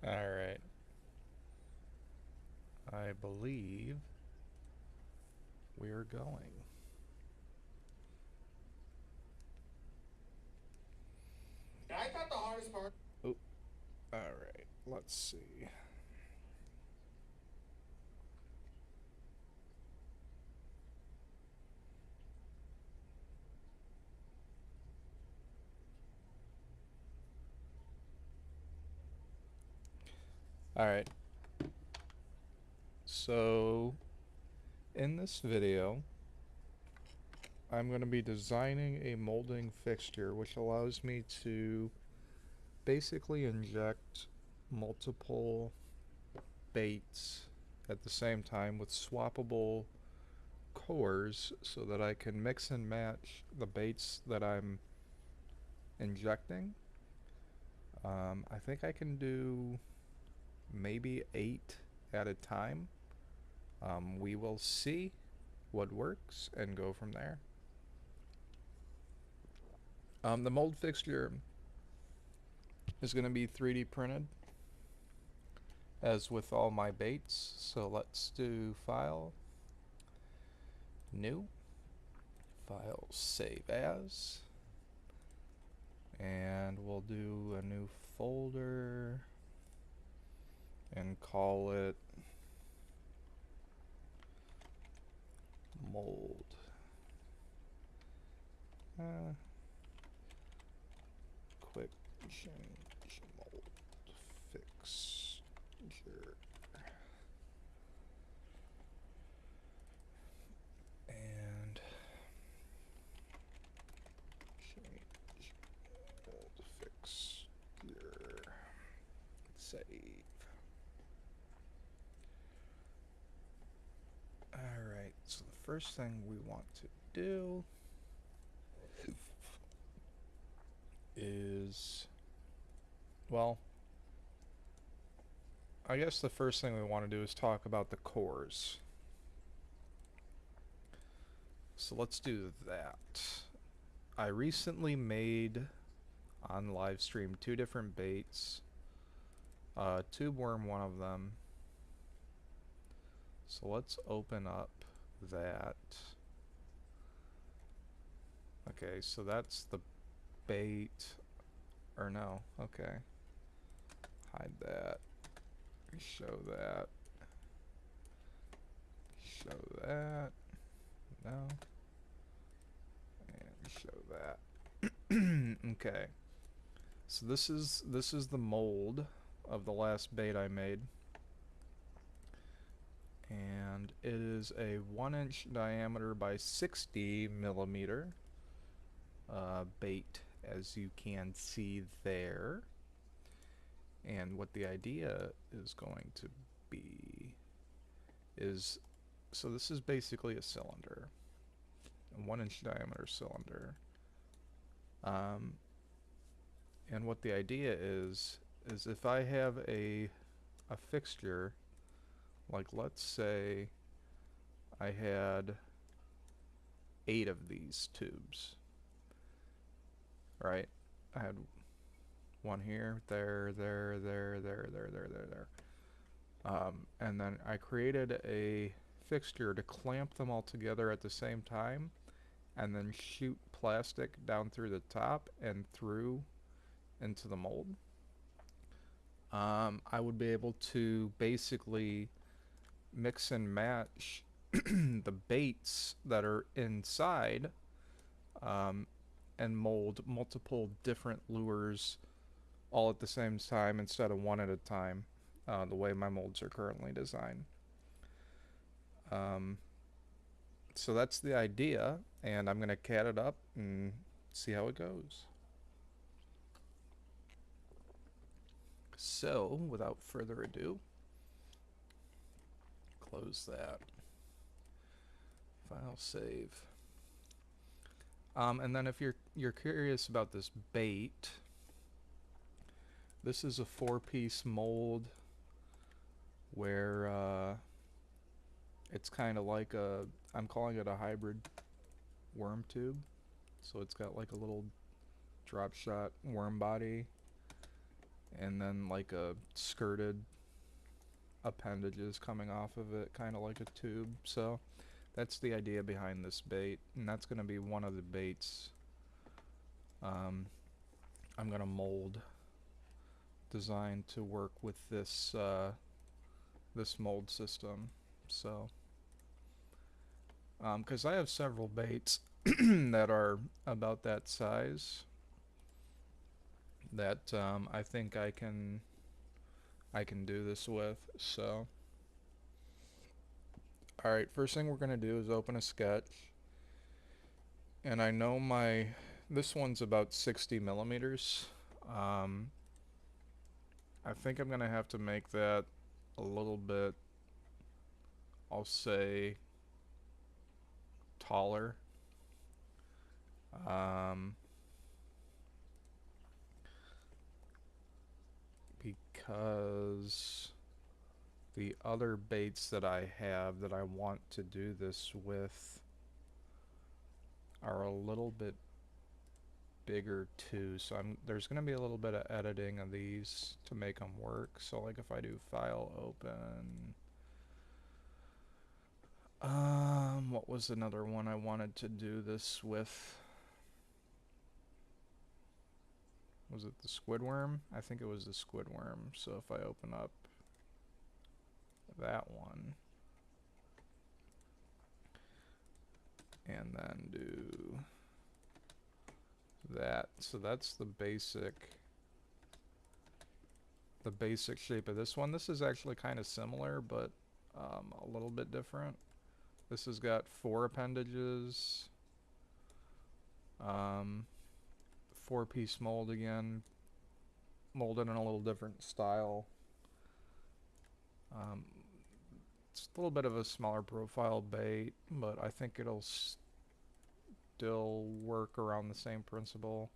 Alright. I believe we're going. I thought the hardest part. Oh, alright. Let's see. Alright. So, in this video, I'm going to be designing a molding fixture which allows me to basically inject multiple baits at the same time with swappable cores so that I can mix and match the baits that I'm injecting. I think I can do maybe 8 at a time. We will see what works and go from there. The mold fixture is going to be 3D printed as with all my baits. So let's do File, New, File, Save As, and we'll do a new folder and call it Mold. Quick change mold fixture. And change mold fixture. Save. Alright, so the first thing we want to do is, well, I guess the first thing we want to do is talk about the cores. So let's do that. I recently made on live stream 2 different baits. Tube worm, one of them. So let's open up that. Okay, so that's the bait. Or no, okay. Hide that. Show that. Show that. No. And show that. Okay. So this is the mold of the last bait I made. And it is a 1-inch diameter by 60 millimeter bait, as you can see there. And what the idea is going to be is, so this is basically a cylinder, a 1-inch diameter cylinder. And what the idea is if I have a fixture, like let's say I had 8 of these tubes, right? I had one here, there, there. And then I created a fixture to clamp them all together at the same time and then shoot plastic down through the top and through into the mold. I would be able to basically mix and match the baits that are inside and mold multiple different lures all at the same time instead of one at a time, the way my molds are currently designed. So that's the idea, and I'm going to CAD it up and see how it goes. So, without further ado, close that. File, save. And then if you're curious about this bait, this is a 4-piece mold where it's kind of like I'm calling it a hybrid worm tube. So it's got like a little drop shot worm body and then like a skirted appendages coming off of it, kind of like a tube. So that's the idea behind this bait, and that's going to be one of the baits I'm going to mold, designed to work with this this mold system. So because I have several baits that are about that size that I think I can do this with. So alright, first thing we're gonna do is open a sketch, and I know this one's about 60 millimeters. I think I'm gonna have to make that a little bit, I'll say, taller. Because the other baits that I have that I want to do this with are a little bit bigger too, so there's going to be a little bit of editing of these to make them work. So like if I do file open, what was another one I wanted to do this with? Was it the squidworm? I think it was the squidworm. So if I open up that one and then do that, so that's the basic shape of this one. This is actually kind of similar, but a little bit different. This has got 4 appendages, 4-piece mold again, molded in a little different style. It's a little bit of a smaller profile bait, but I think it'll still work around the same principle.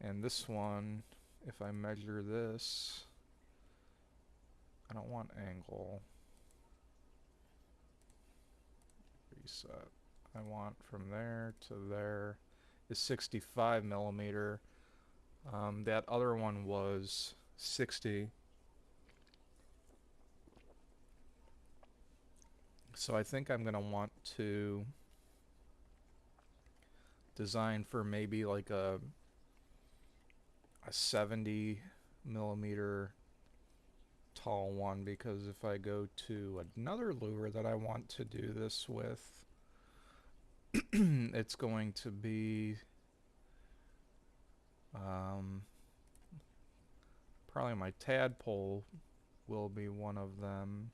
And this one, if I measure this, I don't want angle. Reset. I want from there to there is 65 millimeter. That other one was 60. So I think I'm gonna want to design for maybe like a 70 millimeter tall one, because if I go to another lure that I want to do this with, it's going to be probably my tadpole will be one of them.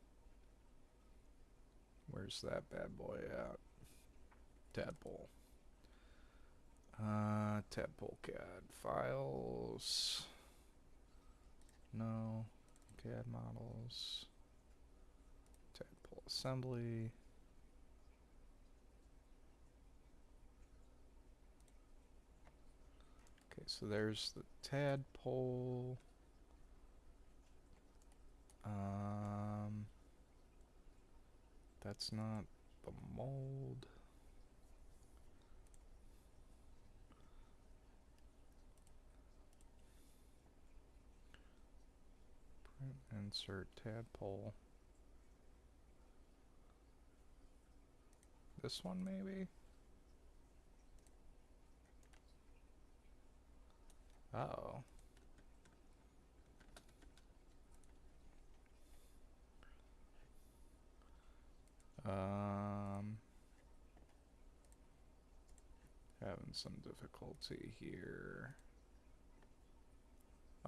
Where's that bad boy at? Tadpole. Tadpole CAD files. No. CAD models. Tadpole assembly. Okay, so there's the tadpole. That's not the mold. Print, insert tadpole. This one maybe? Uh-oh. Having some difficulty here.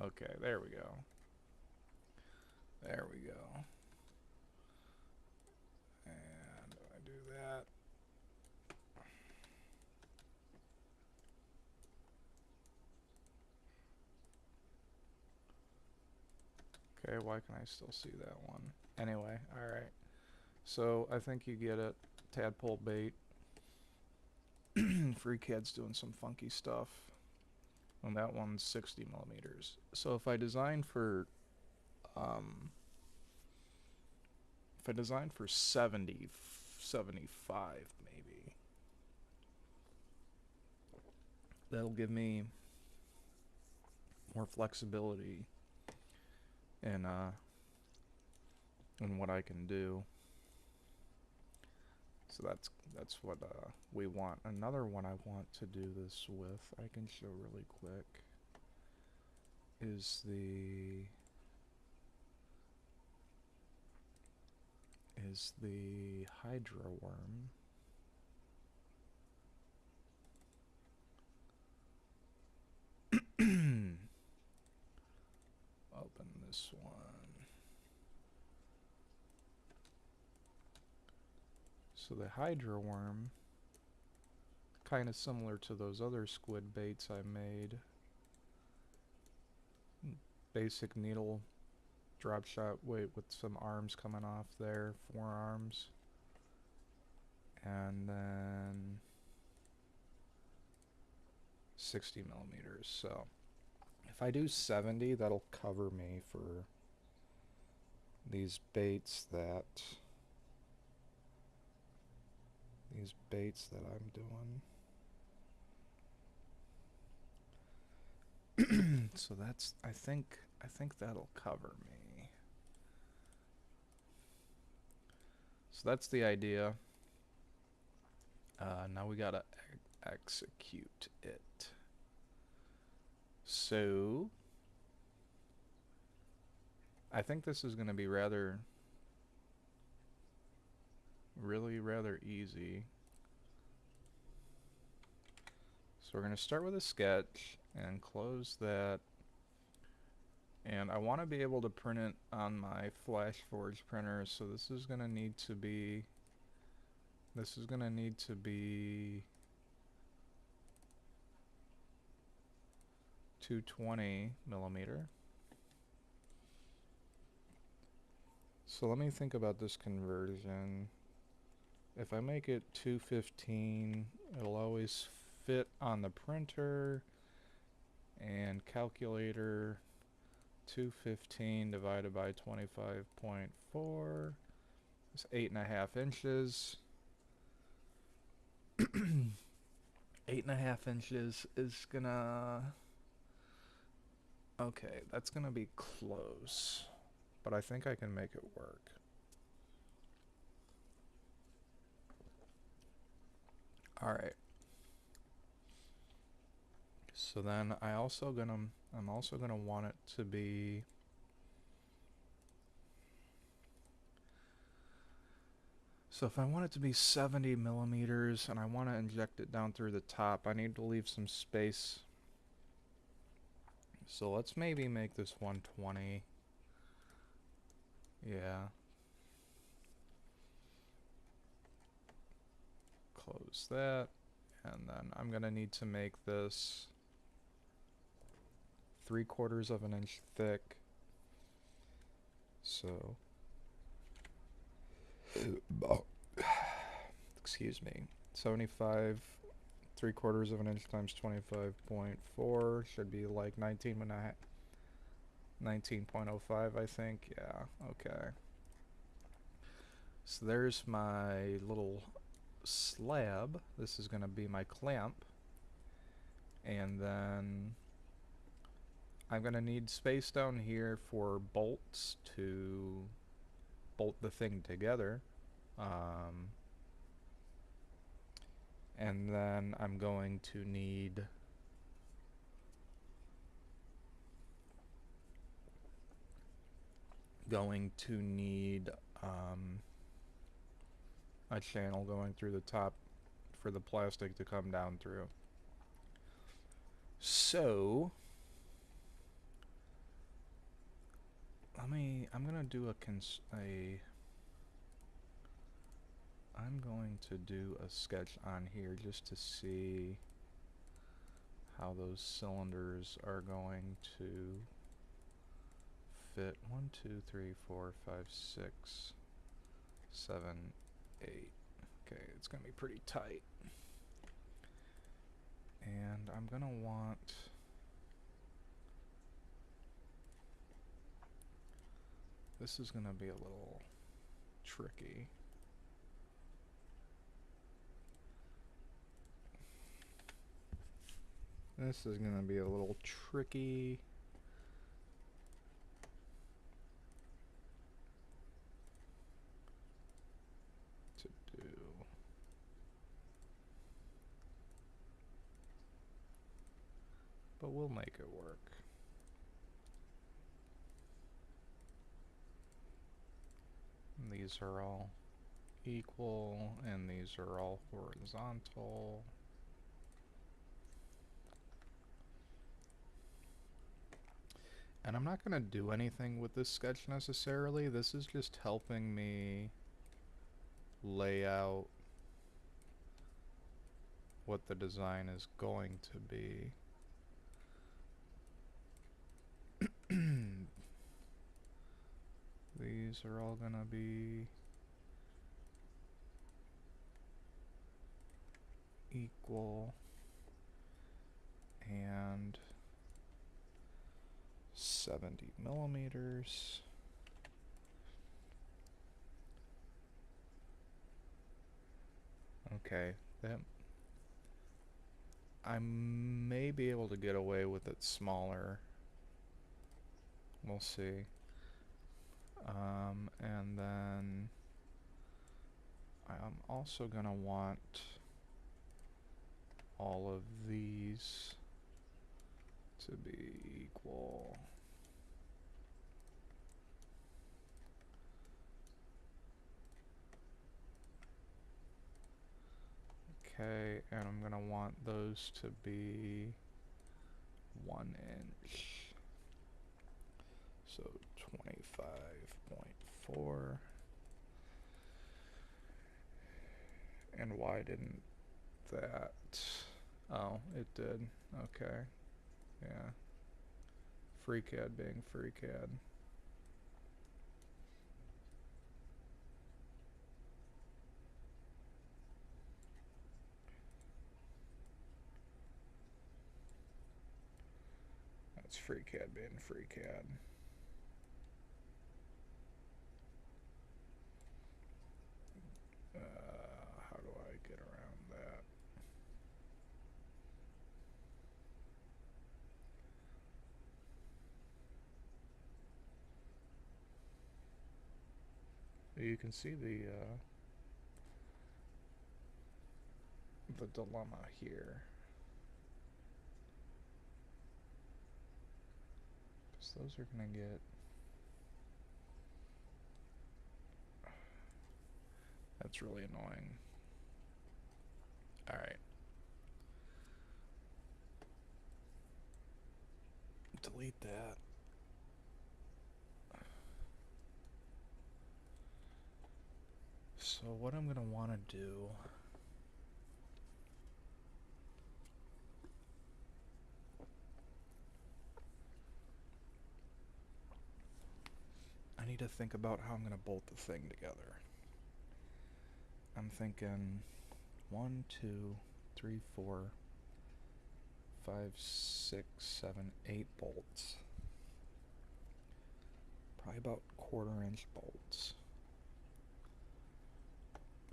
Okay, there we go. There we go. And I do that. Okay, why can I still see that one? Anyway, alright. So I think you get it. Tadpole bait. FreeCAD's doing some funky stuff. And that one's 60 millimeters. So if I design for 70, 75 maybe, that'll give me more flexibility in what I can do. So that's what we want. Another one I want to do this with, I can show really quick, is the Hydra worm. Open this one. So the Hydra worm, kind of similar to those other squid baits I made. Basic needle drop shot weight with some arms coming off there, 4 arms. And then 60 millimeters. So if I do 70, that'll cover me for these baits that I'm doing. So that's, I think that'll cover me. So that's the idea. Now we gotta execute it. So I think this is gonna be rather easy. So we're gonna start with a sketch and close that. And I want to be able to print it on my FlashForge printer, so this is gonna need to be 220 millimeter. So let me think about this conversion. If I make it 215, it'll always fit on the printer. And calculator, 215 divided by 25.4 is 8.5 inches. 8.5 inches is gonna... Okay, that's gonna be close, but I think I can make it work. Alright. So then I'm also gonna want it to be... So if I want it to be 70 millimeters and I want to inject it down through the top, I need to leave some space. So let's maybe make this 120. Yeah. Close that. And then I'm gonna need to make this 3/4 of an inch thick. So, excuse me, 75 3/4 of an inch times 25.4 should be like 19.05, I think. Yeah, okay. So there's my little slab. This is gonna be my clamp. And then I'm gonna need space down here for bolts to bolt the thing together. And then I'm going to need a channel going through the top for the plastic to come down through. So I'm gonna do a sketch on here just to see how those cylinders are going to fit. 1, 2, 3, 4, 5, 6, 7, 8. Okay, it's gonna be pretty tight. And I'm gonna want... This is gonna be a little tricky. This is gonna be a little tricky. but we'll make it work. And these are all equal, and these are all horizontal. And I'm not going to do anything with this sketch necessarily. This is just helping me lay out what the design is going to be. These are all going to be equal and 70 millimeters. Okay, that I may be able to get away with it smaller. We'll see. And then I'm also gonna want all of these to be equal. Okay, and I'm gonna want those to be 1 inch. So 25.4. And why didn't that? Oh, it did. Okay. Yeah. FreeCAD being FreeCAD. That's FreeCAD being FreeCAD. How do I get around that? You can see the dilemma here. Because those are going to get... That's really annoying. Alright. Delete that. So what I'm going to want to do... I need to think about how I'm going to bolt the thing together. I'm thinking 1, 2, 3, 4, 5, 6, 7, 8 bolts. Probably about 1/4 inch bolts.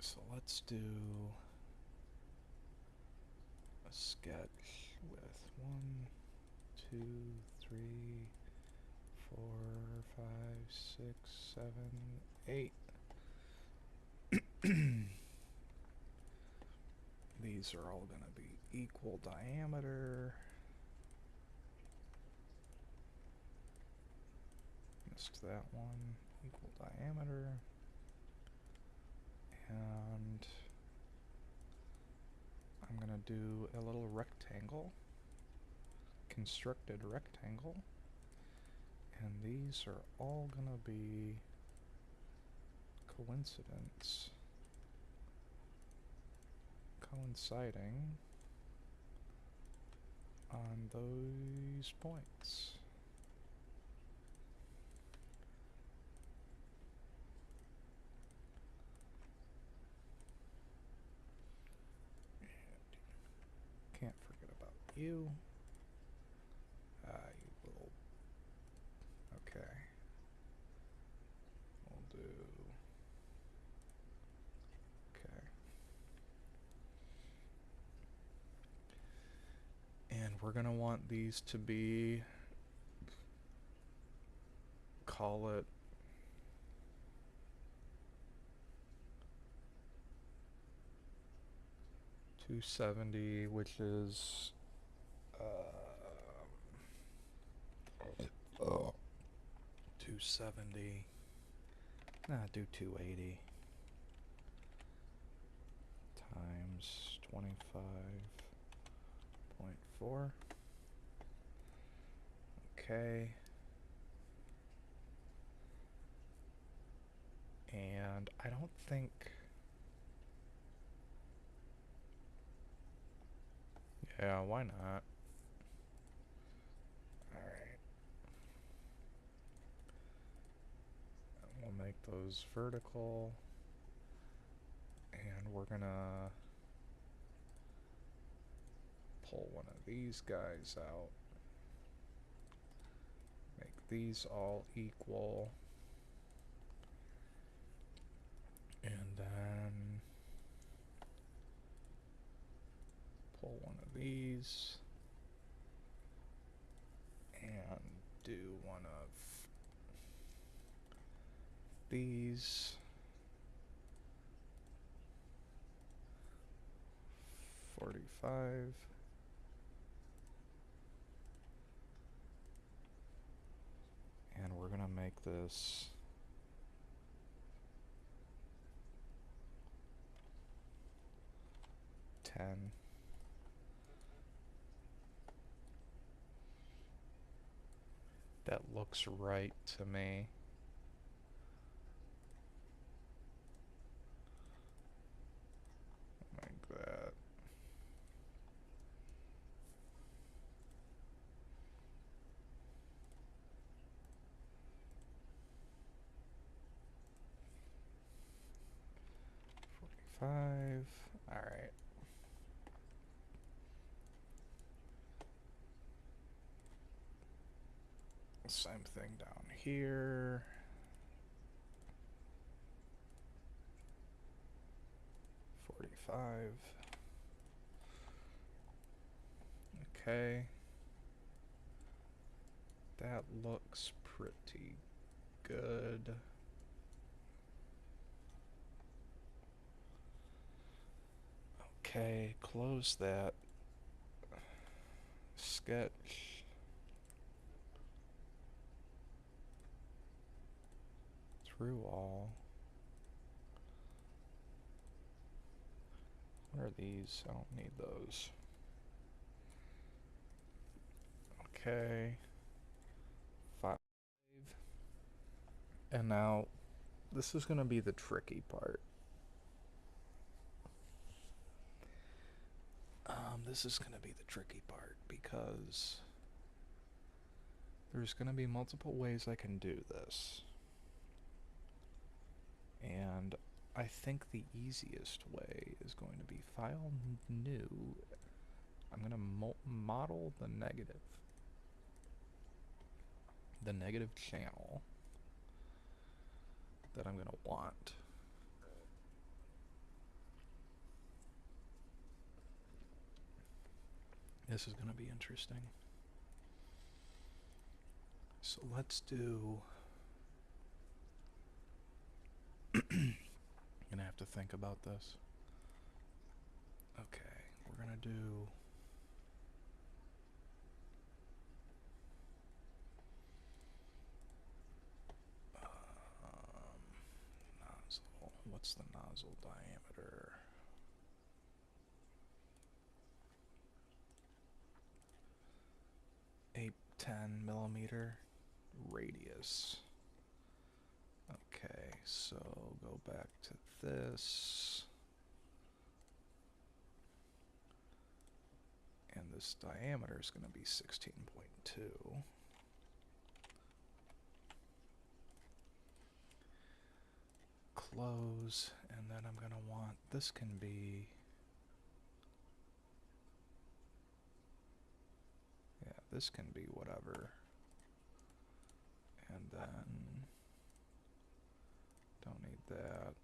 So let's do a sketch with 1, 2, 3, 4, 5, 6, 7, 8. These are all going to be equal diameter. Missed that one. Equal diameter. And I'm going to do a little rectangle. Constructed rectangle. And these are all going to be coinciding on those points. And can't forget about you. You little... Okay. We'll do... Okay. And we're going to want these to be... Call it... 270, which is 270. Nah, do 280 times 25.4. Okay. And I don't think... Yeah, why not? Alright. We'll make those vertical. And we're gonna pull one of these guys out. Make these all equal. And then pull one of these. And do one of these. 45. And we're gonna make this 10. That looks right to me. Like that. Five. Alright. Same thing down here. $45. Okay. That looks pretty good. Okay, close that sketch. Through all. What are these? I don't need those. Okay. 5. And now, this is going to be the tricky part. This is going to be the tricky part because there's going to be multiple ways I can do this. And I think the easiest way is going to be File, New. I'm going to model the negative channel that I'm going to want. This is going to be interesting. So let's do... I'm gonna have to think about this. Okay, we're gonna do... nozzle. What's the nozzle diameter? 810 mm radius. Okay, so go back to this. And this diameter is going to be 16.2. Close, and then I'm going to want, this can be, yeah, this can be whatever. And then, don't need that.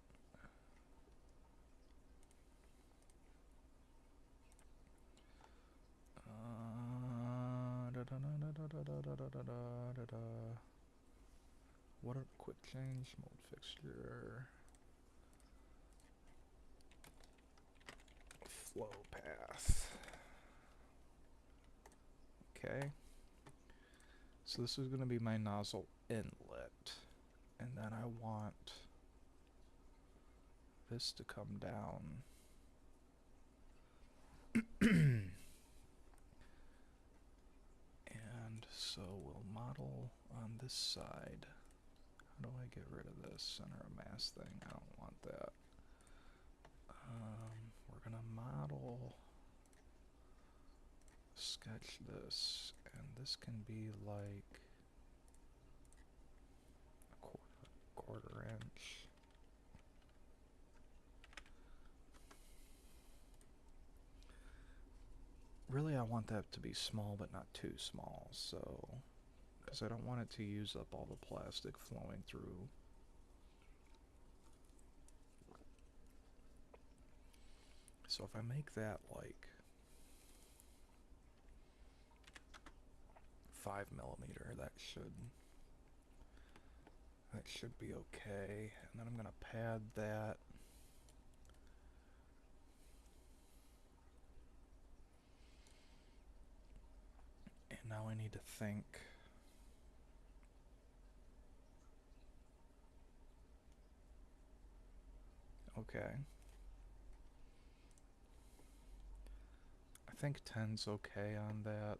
What a quick change, mold fixture. Flow path. Okay. So this is going to be my nozzle inlet. And then I want this to come down. And so we'll model on this side. How do I get rid of this center of mass thing? I don't want that. We're gonna model, sketch this, and this can be like a quarter inch. Really, I want that to be small, but not too small, so, because I don't want it to use up all the plastic flowing through. So if I make that like 5mm, that should be okay. And then I'm gonna pad that. And now I need to think. Okay. I think 10's okay on that.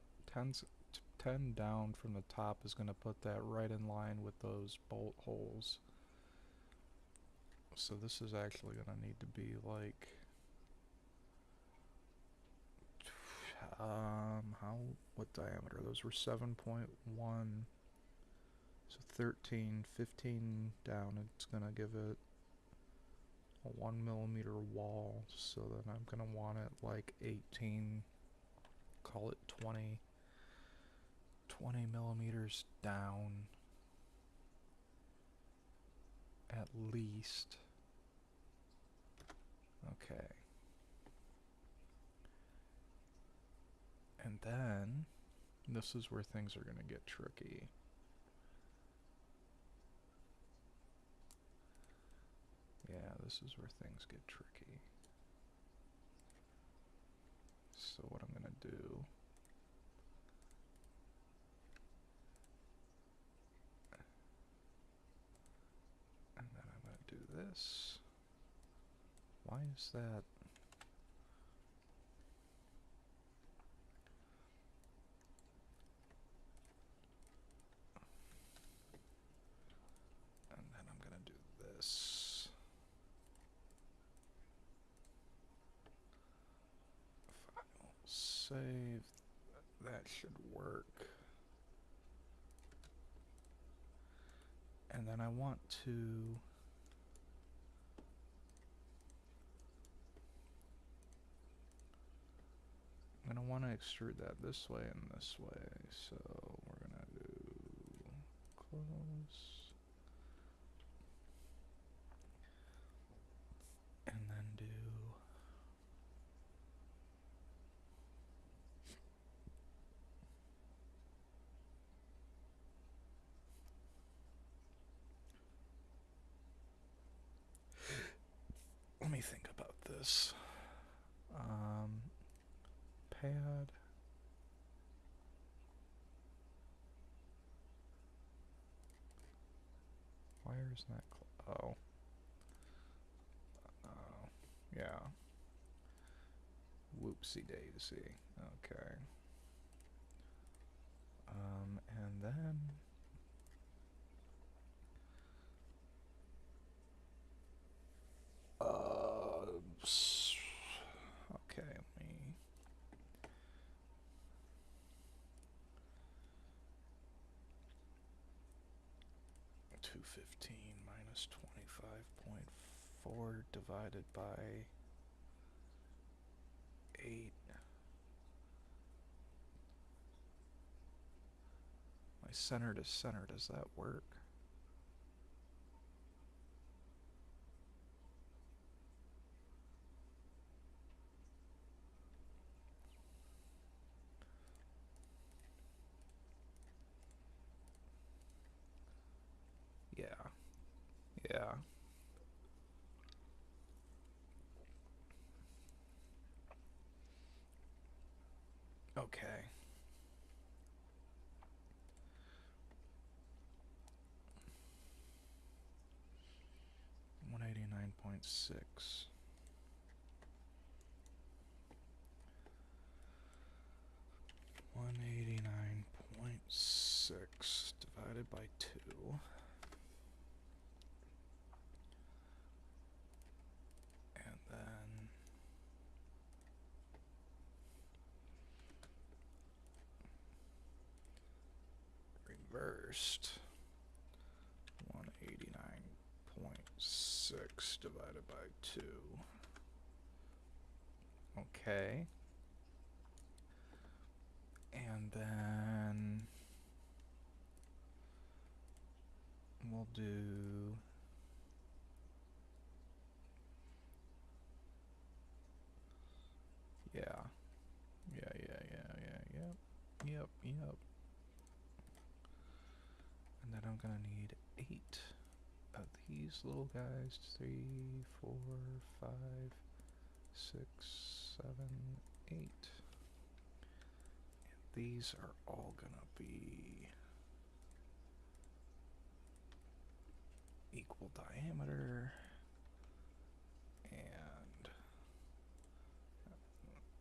10 down from the top is going to put that right in line with those bolt holes. So this is actually going to need to be like, what diameter? Those were 7.1. So 13, 15 down, it's going to give it a 1mm wall. So then I'm going to want it like 18, call it 20mm down at least. Okay. And then this is where things are going to get tricky. Yeah, this is where things get tricky. So what I'm going to do, and then I'm going to do this. Why is that? And then I'm going to do this. File, save, that should work. And then I want to I'm going to want to extrude that this way and this way. So we're going to do close. And then do let me think about this. Pad. Why isn't that? Oh. Yeah. Whoopsie daisy. Okay. And then okay, let me 215 minus 25.4 divided by 8. My center to center, does that work? Yeah. Yeah. Okay. 189.6. .6 divided by 2. And then reversed. 189.6 divided by 2. Okay. And then we'll do yep. And then I'm gonna need 8 of these little guys. 3, 4, 5, 6, 7, 8. And these are all gonna be equal diameter. And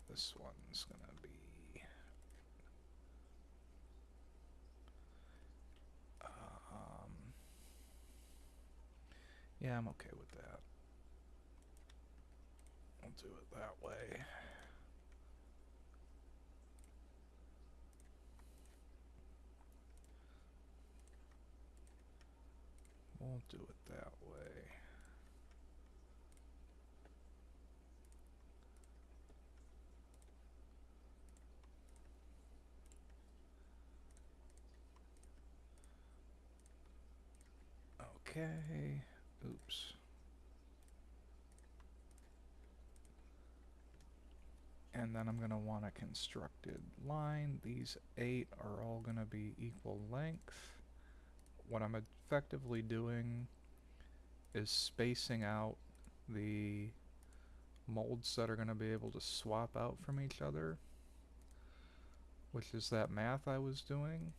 this one's gonna be yeah, I'm okay with that. I'll do it that way. We'll do it that way. Okay. Oops. And then I'm going to want a constructed line. These 8 are all going to be equal length. What I'm effectively doing is spacing out the molds that are going to be able to swap out from each other, which is that math I was doing.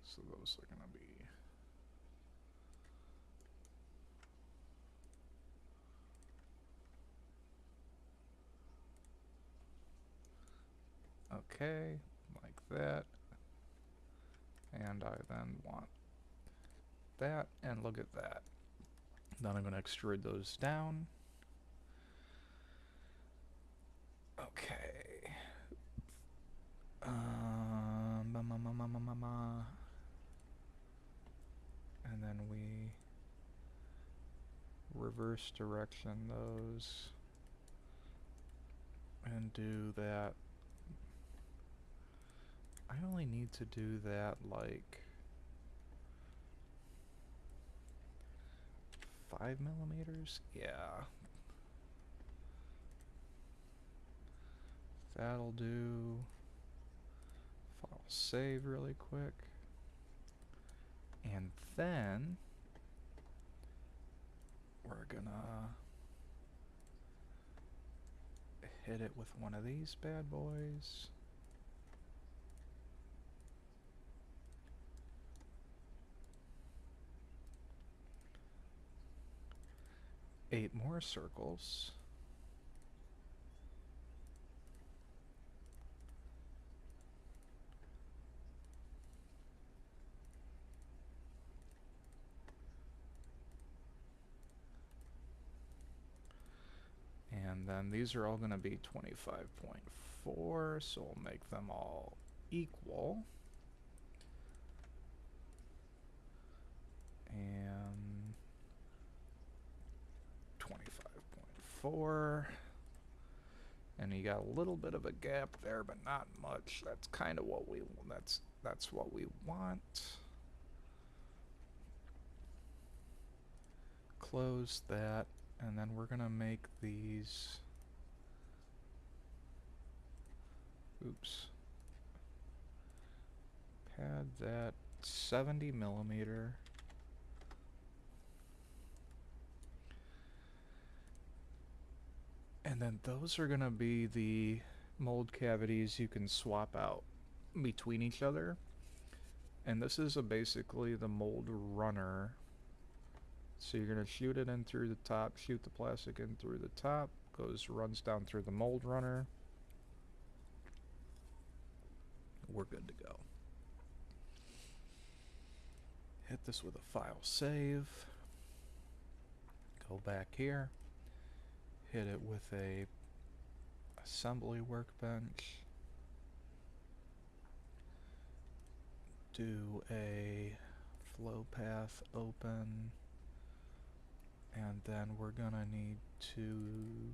So those are going to be okay, like that. And I then want that, and look at that. Then I'm going to extrude those down. Okay. And then we reverse direction those and do that. I only need to do that like 5 millimeters? Yeah. That'll do. File save really quick. And then we're gonna hit it with one of these bad boys. Eight more circles. And then these are all going to be 25.4, so we'll make them all equal. And 25.4. And you got a little bit of a gap there, but not much. That's kind of what we that's what we want. Close that, and then we're gonna make these. Oops. Pad that 70 millimeter. And And then those are gonna be the mold cavities you can swap out between each other. And this is basically the mold runner. So you're gonna shoot it in through the top, shoot the plastic in through the top, runs down through the mold runner. We're good to go. Hit this with a file save. Go back here. Hit it with a assembly workbench. Do a flow path open. And then we're gonna need to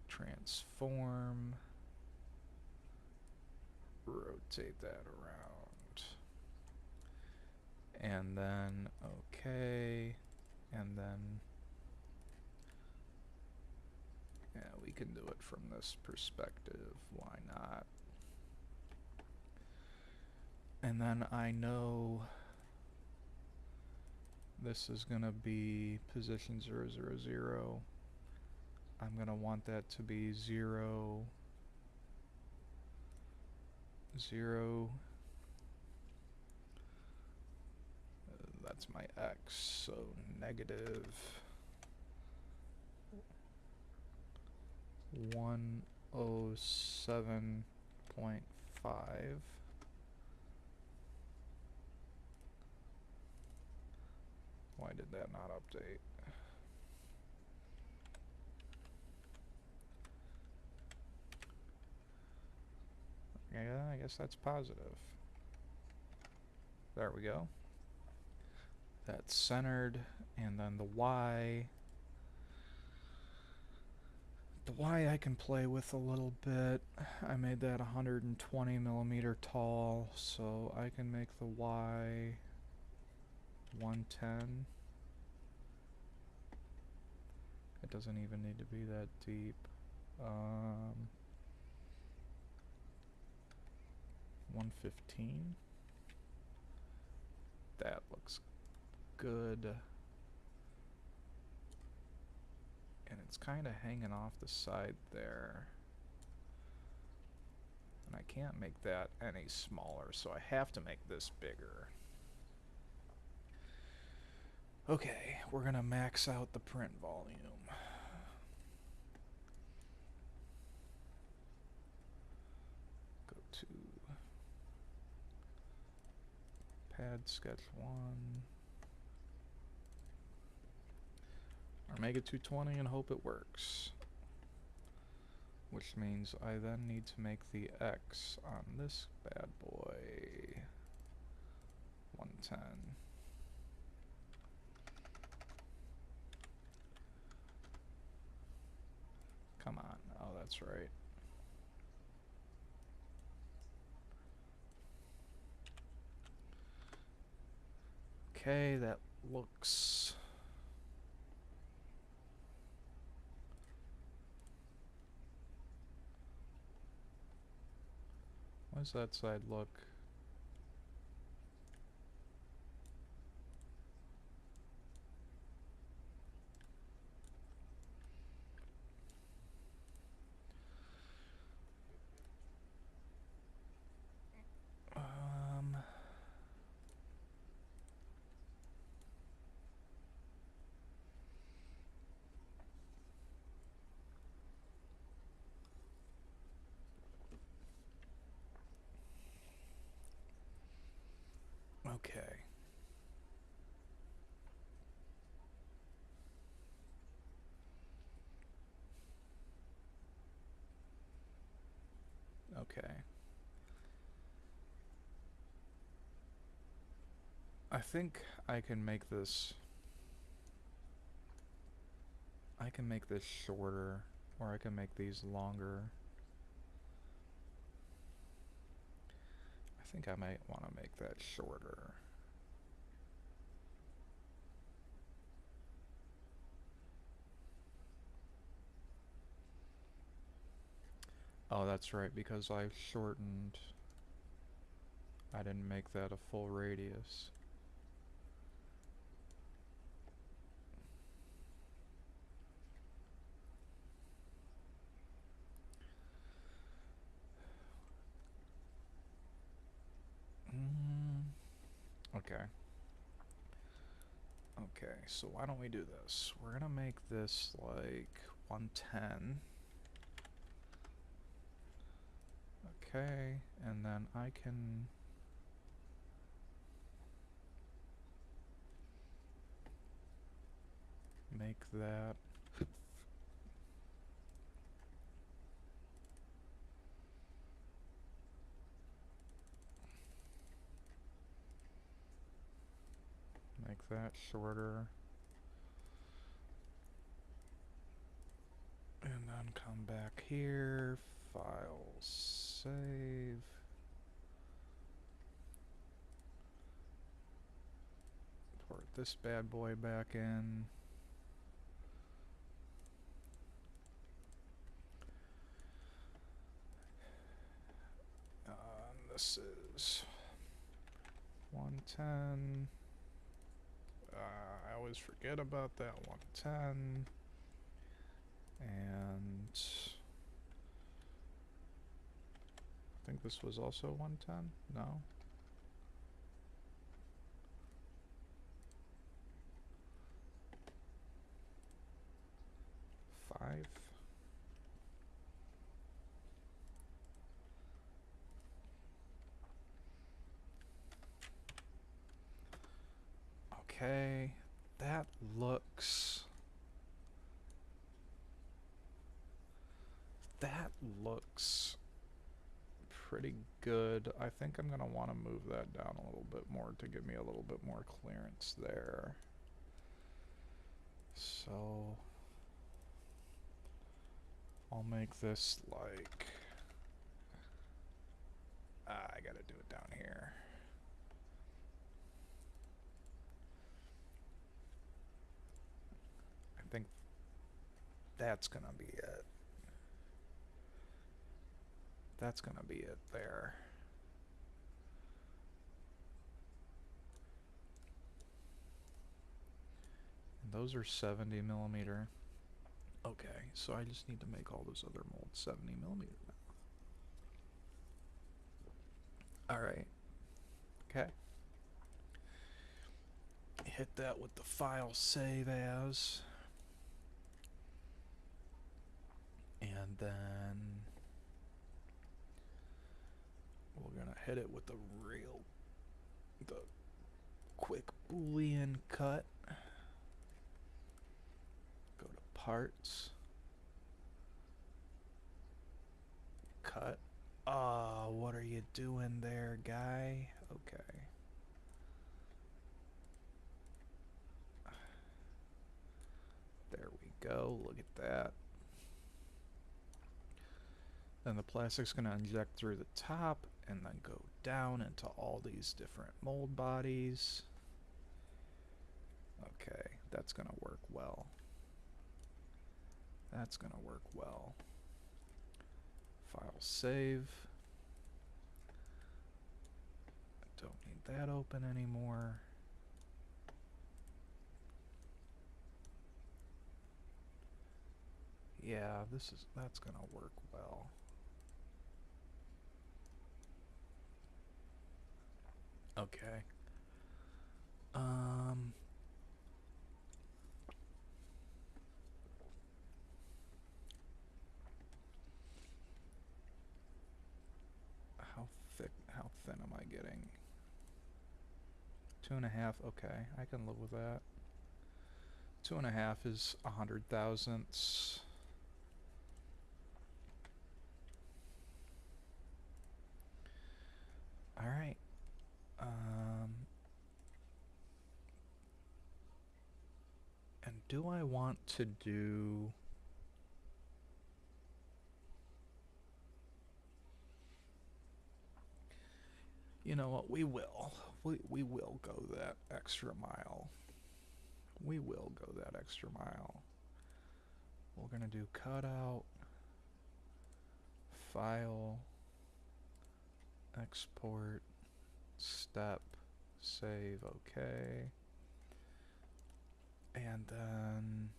transform, rotate that around, and then okay, and then yeah, we can do it from this perspective, why not? And then I know this is gonna be position 0, 0, 0. I'm gonna want that to be 0, 0. That's my X, so negative 107.5. Why did that not update? Yeah, I guess that's positive. There we go. That's centered, and then the Y. The Y I can play with a little bit. I made that 120 millimeter tall, so I can make the Y 110. It doesn't even need to be that deep. 115. That looks good. And it's kind of hanging off the side there. And I can't make that any smaller, so I have to make this bigger. Okay, we're gonna max out the print volume. Go to pad sketch 1. Or make it 220 and hope it works. Which means I then need to make the X on this bad boy 110. Come on. Oh, that's right. Okay, that looks... How does that side look? Okay. Okay. I think I can make this... I can make this shorter, or I can make these longer. I think I might want to make that shorter. Oh, that's right, because I shortened... I didn't make that a full radius. Okay. Okay, so why don't we do this? We're gonna make this like 110. Okay, and then I can make that shorter. And then come back here, file, save. Port this bad boy back in. This is 110. I always forget about that 110. And I think this was also 110. No. 5. Okay, that looks pretty good. I think I'm gonna want to move that down a little bit more to give me a little bit more clearance there. So I'll make this like, I gotta do it down here. I think that's gonna be it. That's gonna be it there. And those are 70 millimeter. Okay, so I just need to make all those other molds 70 millimeter now. Alright. Okay. Hit that with the file save as. And then we're gonna hit it with the quick Boolean cut. Go to parts. Cut. What are you doing there, guy? Okay. There we go. Look at that. Then the plastic's going to inject through the top and then go down into all these different mold bodies. Okay, that's going to work well. That's going to work well. File save. I don't need that open anymore. Yeah, that's going to work well. Okay. How thin am I getting? 2.5, okay, I can live with that. 2.5 is 100 thousandths. Alright. And do I want to do... You know what, we will. We will go that extra mile. We will go that extra mile. We're gonna do cutout, file, export, step, save, okay. And then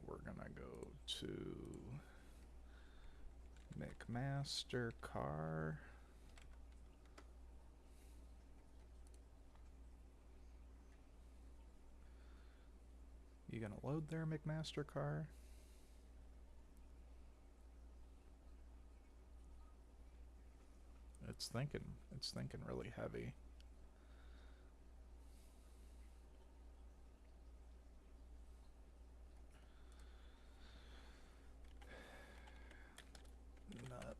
we're gonna go to McMaster car. You gonna load there, McMaster car? It's thinking really heavy. Nut.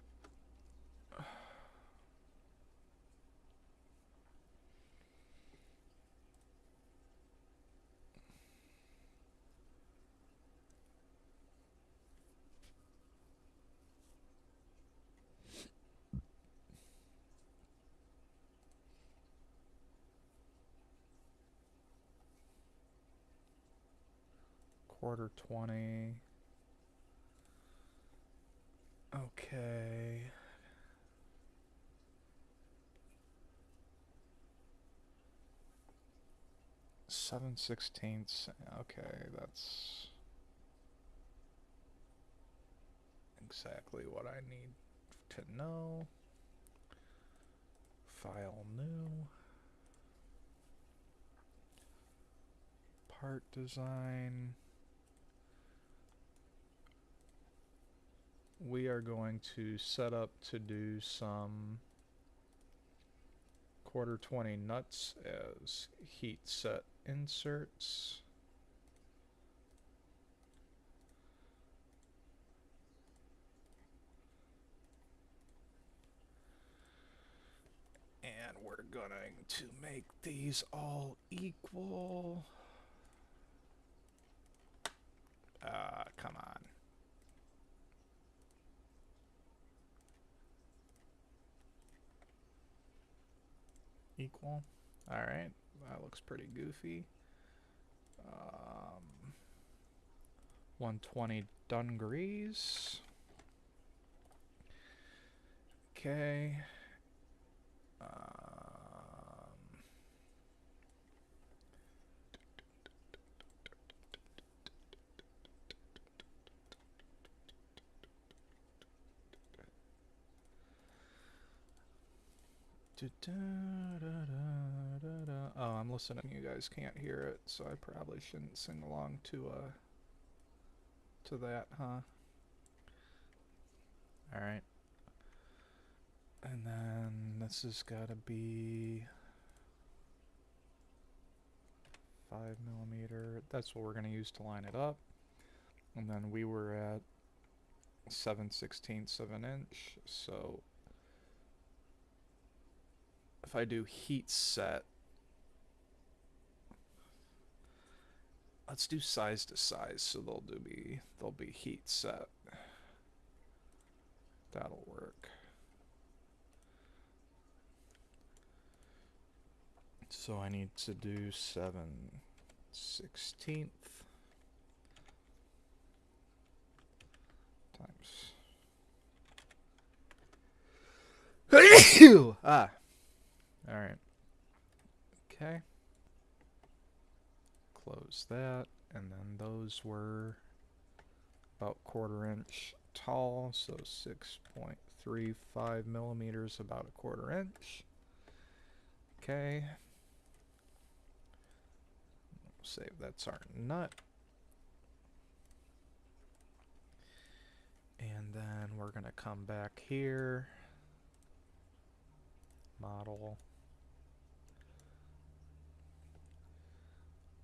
Quarter 20. Okay. 7/16. Okay, that's exactly what I need to know. File new. Part design. We are going to set up to do some quarter 20 nuts as heat set inserts. And we're going to make these all equal. Come on. Equal. Alright, that looks pretty goofy. 120 degrees. Okay. Oh, I'm listening. You guys can't hear it, so I probably shouldn't sing along to that, huh? All right. And then this has got to be 5mm. That's what we're going to use to line it up. And then we were at 7/16 of an inch, so if I do heat set, let's do size to size, so they'll be heat set. That'll work. So I need to do 7/16 times. Ah. All right. Okay. Close that, and then those were about quarter inch tall, so 6.35mm, about a quarter inch. Okay. Save, that's our nut. And then we're going to come back here. Model.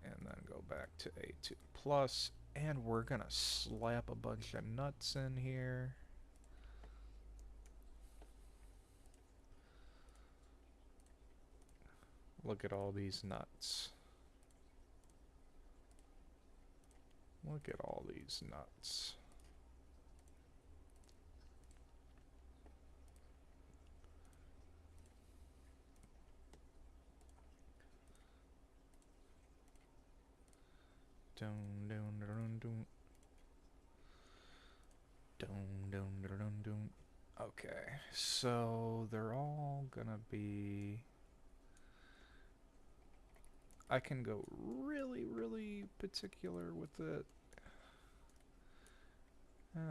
And then go back to A2 plus. And we're going to slap a bunch of nuts in here. Look at all these nuts. Look at all these nuts. Dun, dun, dun, dun. Dun, dun, dun, dun, dun. Okay, so they're all gonna be... I can go really, really particular with it.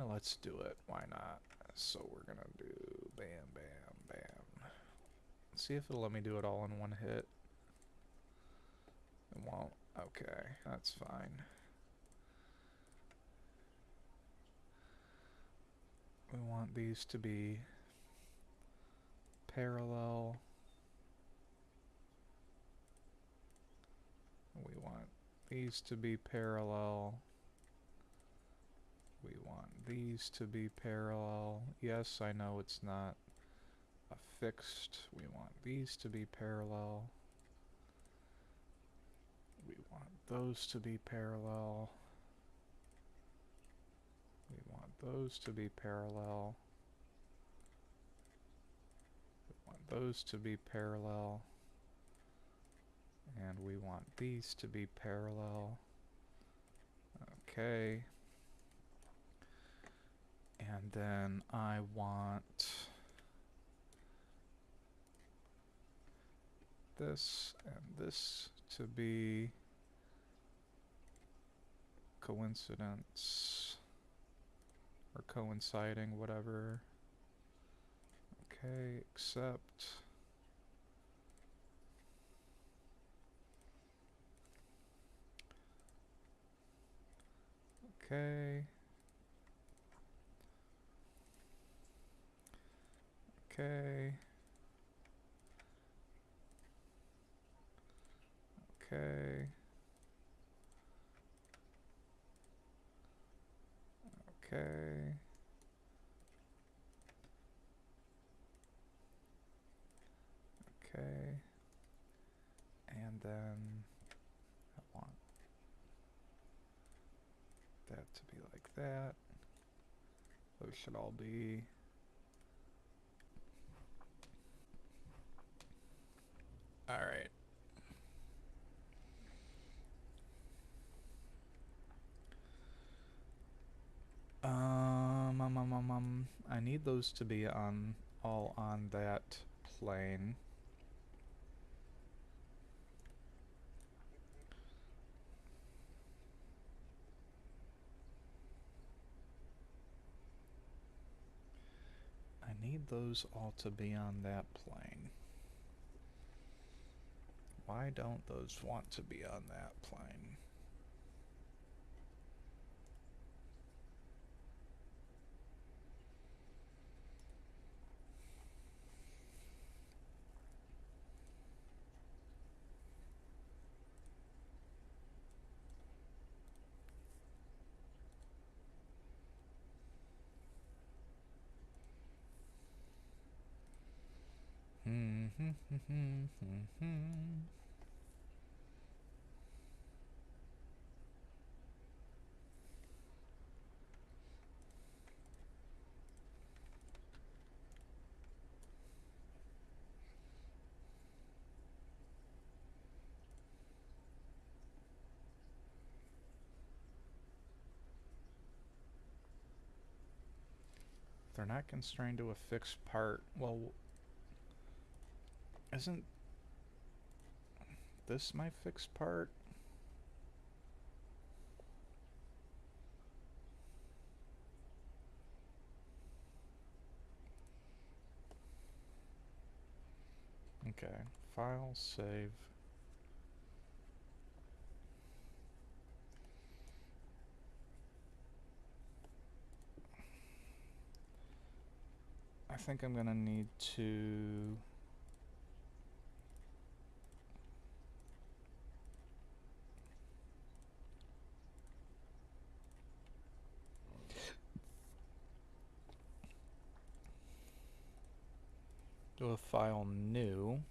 Let's do it. Why not? So we're gonna do bam, bam, bam. See if it'll let me do it all in one hit. It won't. Okay, that's fine. We want these to be parallel. We want these to be parallel. We want these to be parallel. Yes, I know it's not a fixed. We want these to be parallel. We want those to be parallel. We want those to be parallel. We want those to be parallel. And we want these to be parallel. Okay. And then I want this and this to be coincidence or coinciding, whatever. Okay, accept. Okay. Okay. Okay. Okay. Okay. And then I want that to be like that. Those should all be alright. I need those to be on all on that plane. I need those all to be on that plane. Why don't those want to be on that plane? They're not constrained to a fixed part. Well, isn't this my fixed part? Okay, file, save. I think I'm gonna need to do a file new,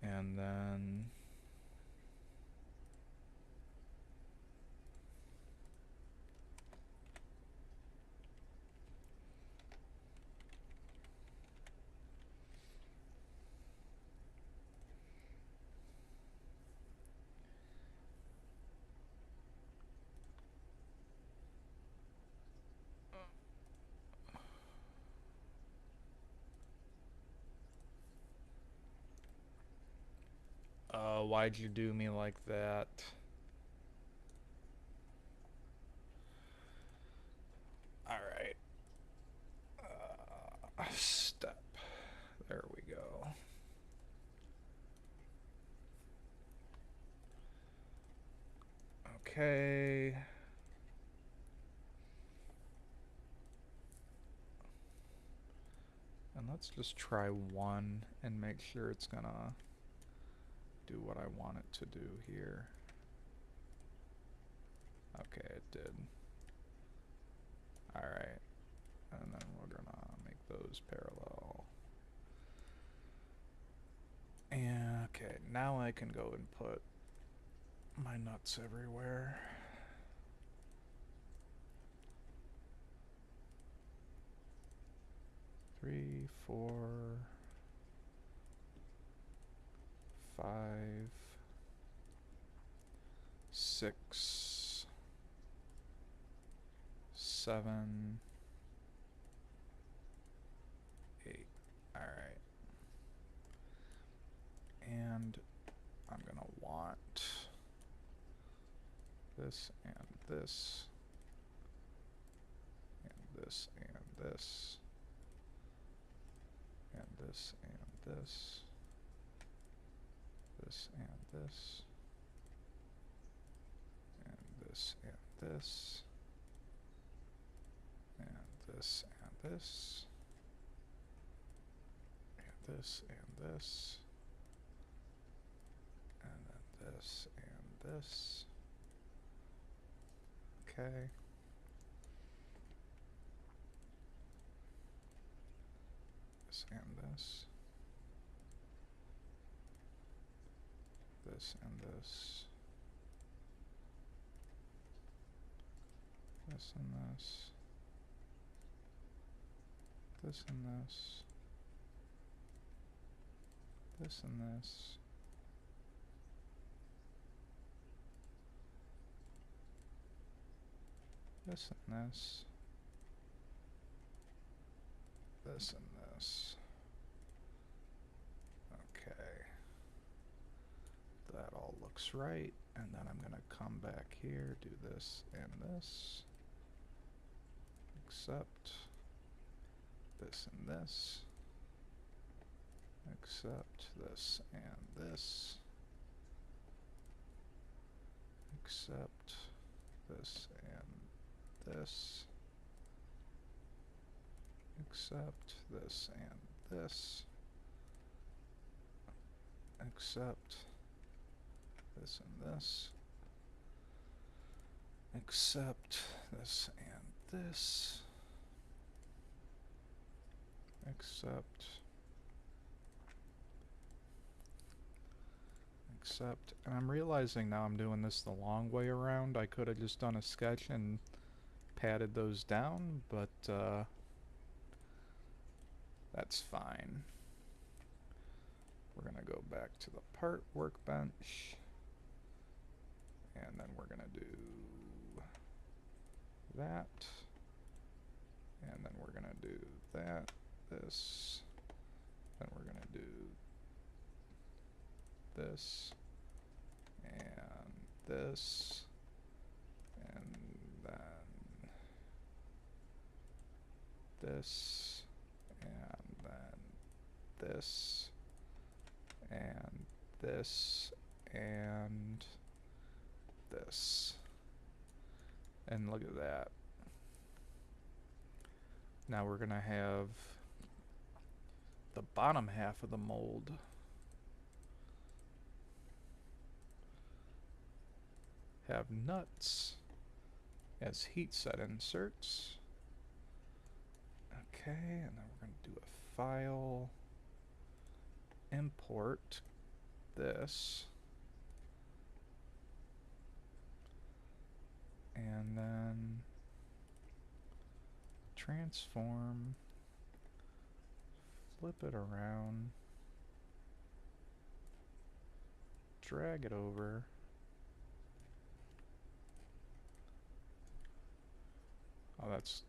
and then why'd you do me like that? let's just try one and make sure it's gonna do what I want it to do here. Okay, it did. Alright, and then we're gonna make those parallel. And okay, now I can go and put my nuts everywhere. Three, 4, 5, 6, 7, 8. Alright. And I'm gonna want this and this and this and this and this and this, this and this, and this and this, and this and this, and this and this, and then this and this. Okay. This and this. This and this. This and this. This and this. This and this. This and this. This and this. Okay. That all looks right. And then I'm going to come back here, do this and this. Except this and this. Except this and this. Except this and this. Except this and this. Except this and this. Except this and this. Except, and I'm realizing now I'm doing this the long way around. I could have just done a sketch and padded those down, but that's fine. We're gonna go back to the part workbench, and then we're gonna do that, and then we're gonna do that, this, then we're gonna do this, and this, and then this, and then this, and this, and this. And look at that. Now we're gonna have the bottom half of the mold have nuts as heat set inserts. Okay, and then we're going to do a file, import this, and then transform, flip it around, drag it over, oh, it's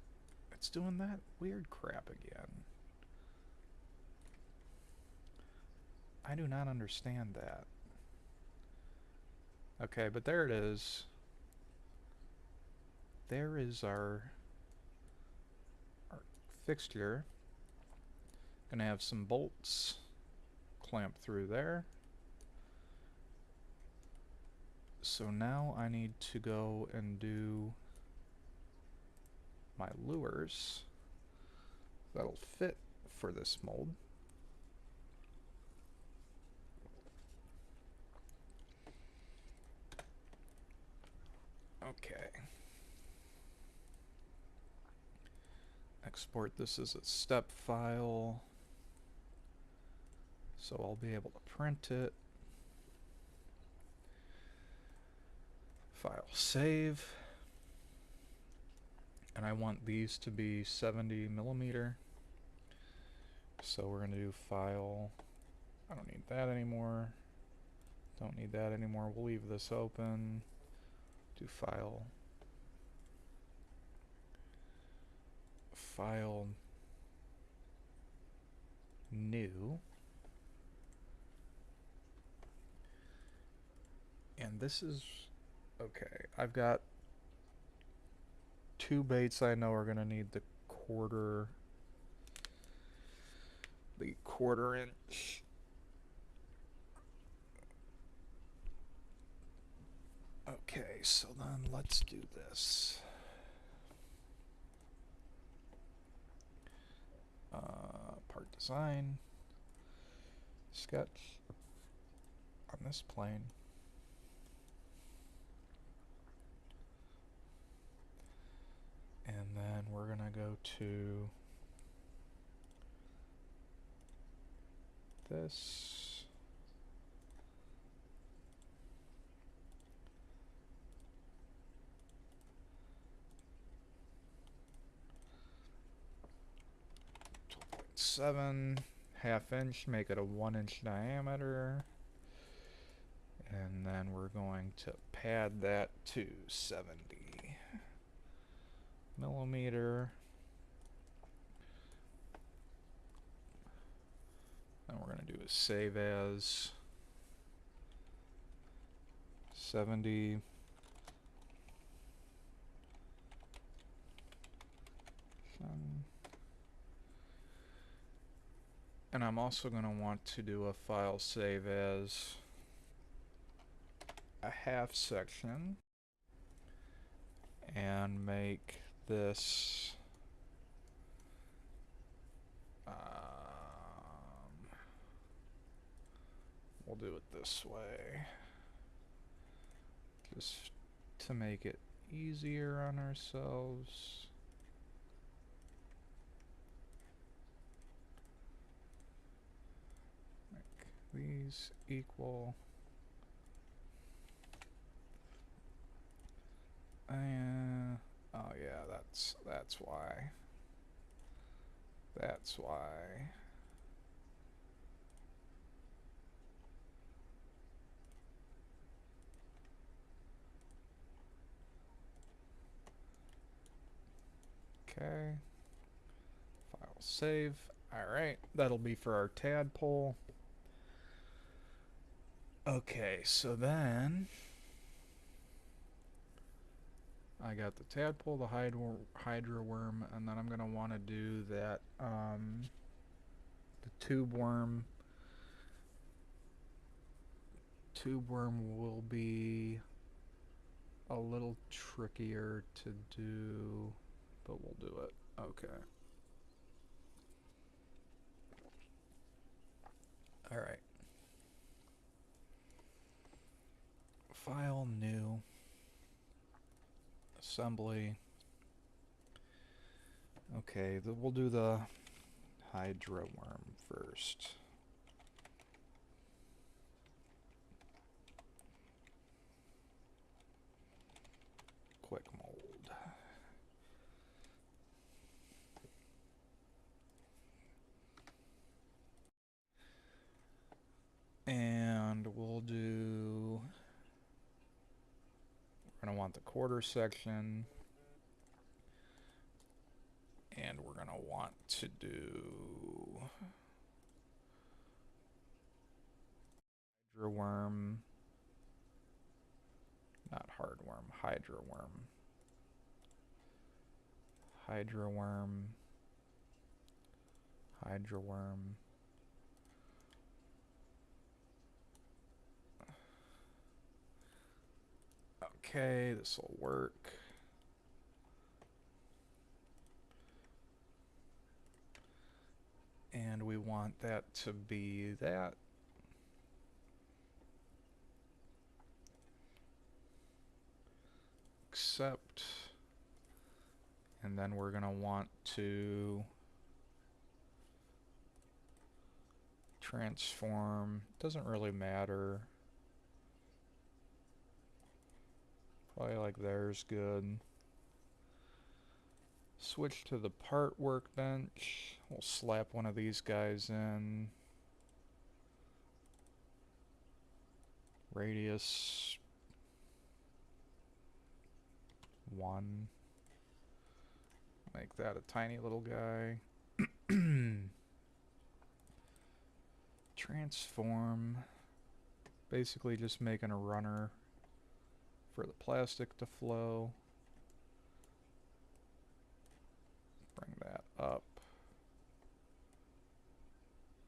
doing that weird crap again. I do not understand that. Okay, but there it is. There is our fixture. Gonna have some bolts clamp through there. So now I need to go and do my lures that'll fit for this mold. Okay. Export this as a step file, so I'll be able to print it. File save. And I want these to be 70 millimeter. So we're going to do file. I don't need that anymore. Don't need that anymore. We'll leave this open. Do file. File new. And this is okay. I've got two baits I know are going to need the quarter inch. Okay, so then let's do this. Part design, sketch on this plane. And then we're gonna go to this. .7 half inch, make it a 1 inch diameter. And then we're going to pad that to 70 millimeter. Then we're going to do a save as 70 and I'm also going to want to do a file save as a half section and make this we'll do it this way just to make it easier on ourselves. Make these equal. Oh yeah, that's why. That's why. Okay. File save. Alright, that'll be for our tadpole. Okay, so then I got the tadpole, the hydra worm, and then I'm going to want to do that, the tube worm. Tube worm will be a little trickier to do, but we'll do it. Okay. Alright. File new. Assembly. Okay, we'll do the hydra worm first. Quick mold. And we'll do, we're going to want the quarter section. And we're going to want to do hydra worm. Not hard worm, hydra worm. Hydra worm. Hydra worm. Okay, this will work. want that to be that. Accept. And then we're going to want to transform. Doesn't really matter. Probably like there's good. Switch to the part workbench. We'll slap one of these guys in. Radius 1. Make that a tiny little guy. Transform. Basically just making a runner for the plastic to flow. Bring that up.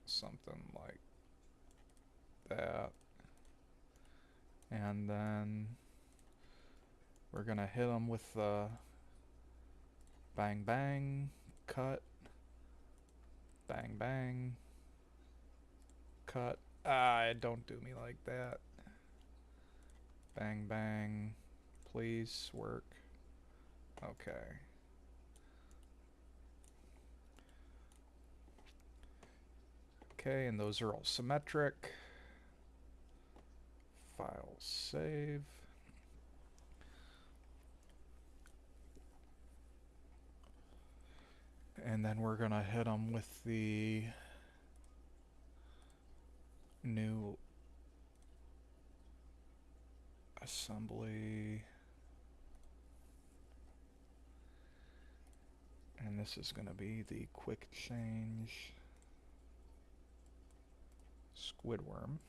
Something like that. And then we're gonna hit them with the bang bang, cut, bang bang, cut. Ah, don't do me like that. Bang bang, please work. Okay. Okay, and those are all symmetric. File save. And then we're gonna hit them with the new assembly. And this is gonna be the quick change Squidworm.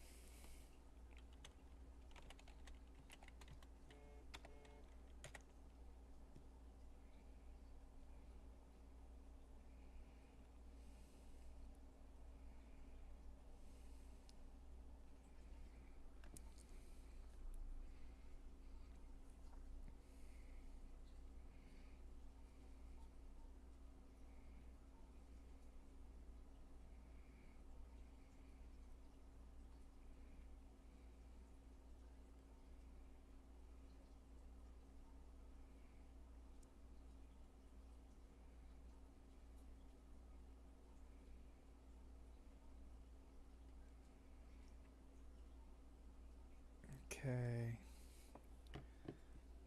Okay.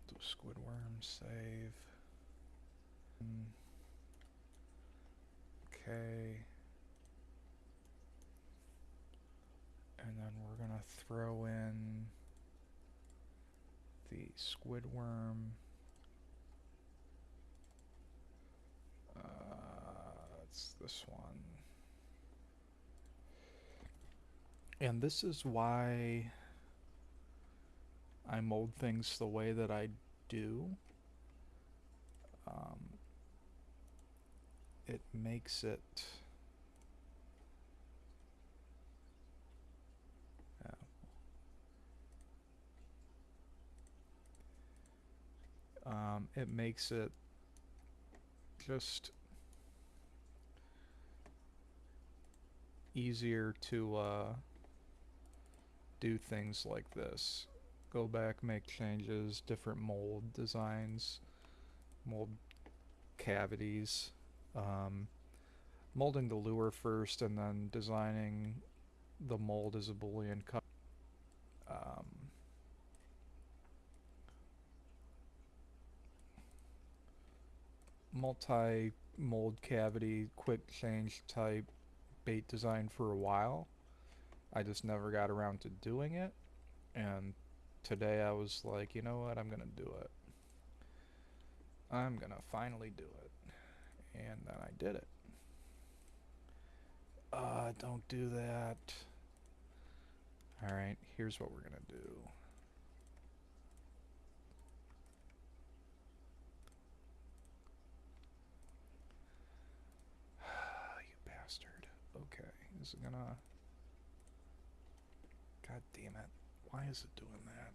Do Squidworm save. Okay. And then we're gonna throw in the Squidworm. It's this one. And this is why I mold things the way that I do. It makes it it makes it just easier to do things like this. Go back, make changes, different mold designs, mold cavities, molding the lure first and then designing the mold as a Boolean cut. Multi-mold cavity, quick change type bait design for a while. I just never got around to doing it, and today I was like, you know what, I'm gonna do it. I'm gonna finally do it. And then I did it. Don't do that. Alright, here's what we're gonna do. You bastard. Okay, is it gonna... God damn it. Why is it doing that?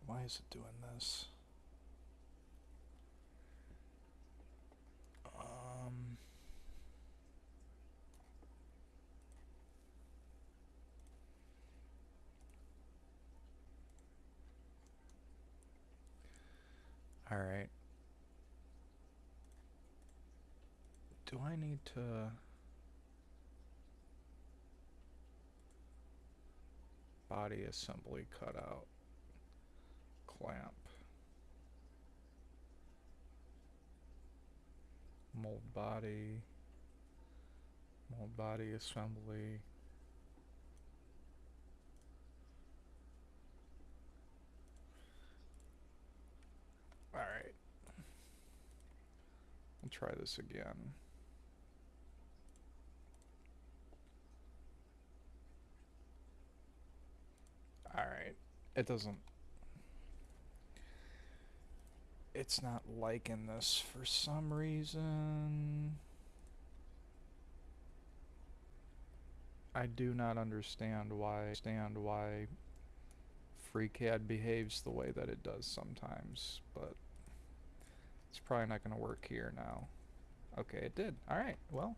Why is it doing this? Alright. Do I need to... Body assembly cutout. Clamp. Mold body. Mold body assembly. Alright. We'll try this again. Alright. It doesn't... It's not liking this for some reason. I do not understand why FreeCAD behaves the way that it does sometimes, but it's probably not going to work here now. Okay, it did. Alright, well.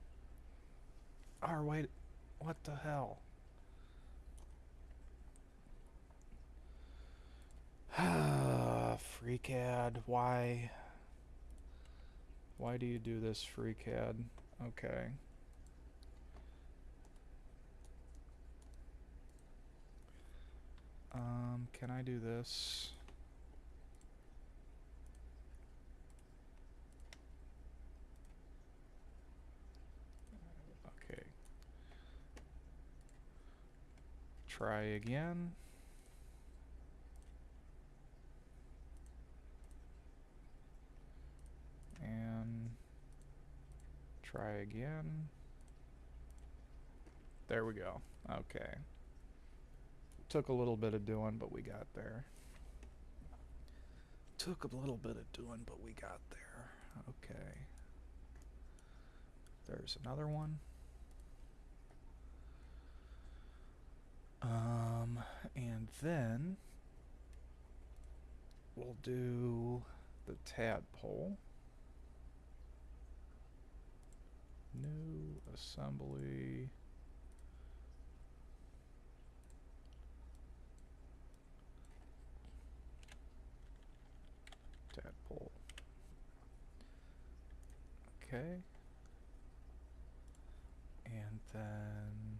Wait, what the hell? FreeCAD, why? Why do you do this, FreeCAD? Okay. Can I do this? Okay. Try again. And try again. There we go. Okay. Took a little bit of doing, but we got there. Took a little bit of doing, but we got there. Okay. There's another one. And then we'll do the tadpole. New assembly. Tadpole. Okay. And then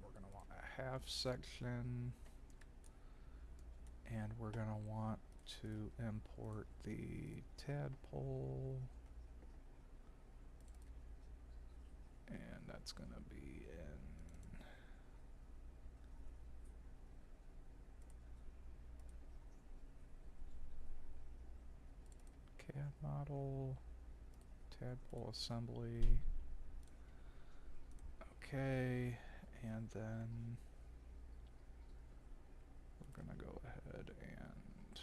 we're going to want a half section, and we're going to want to import the tadpole, and that's going to be in CAD model, tadpole assembly. Okay, and then we're gonna go ahead and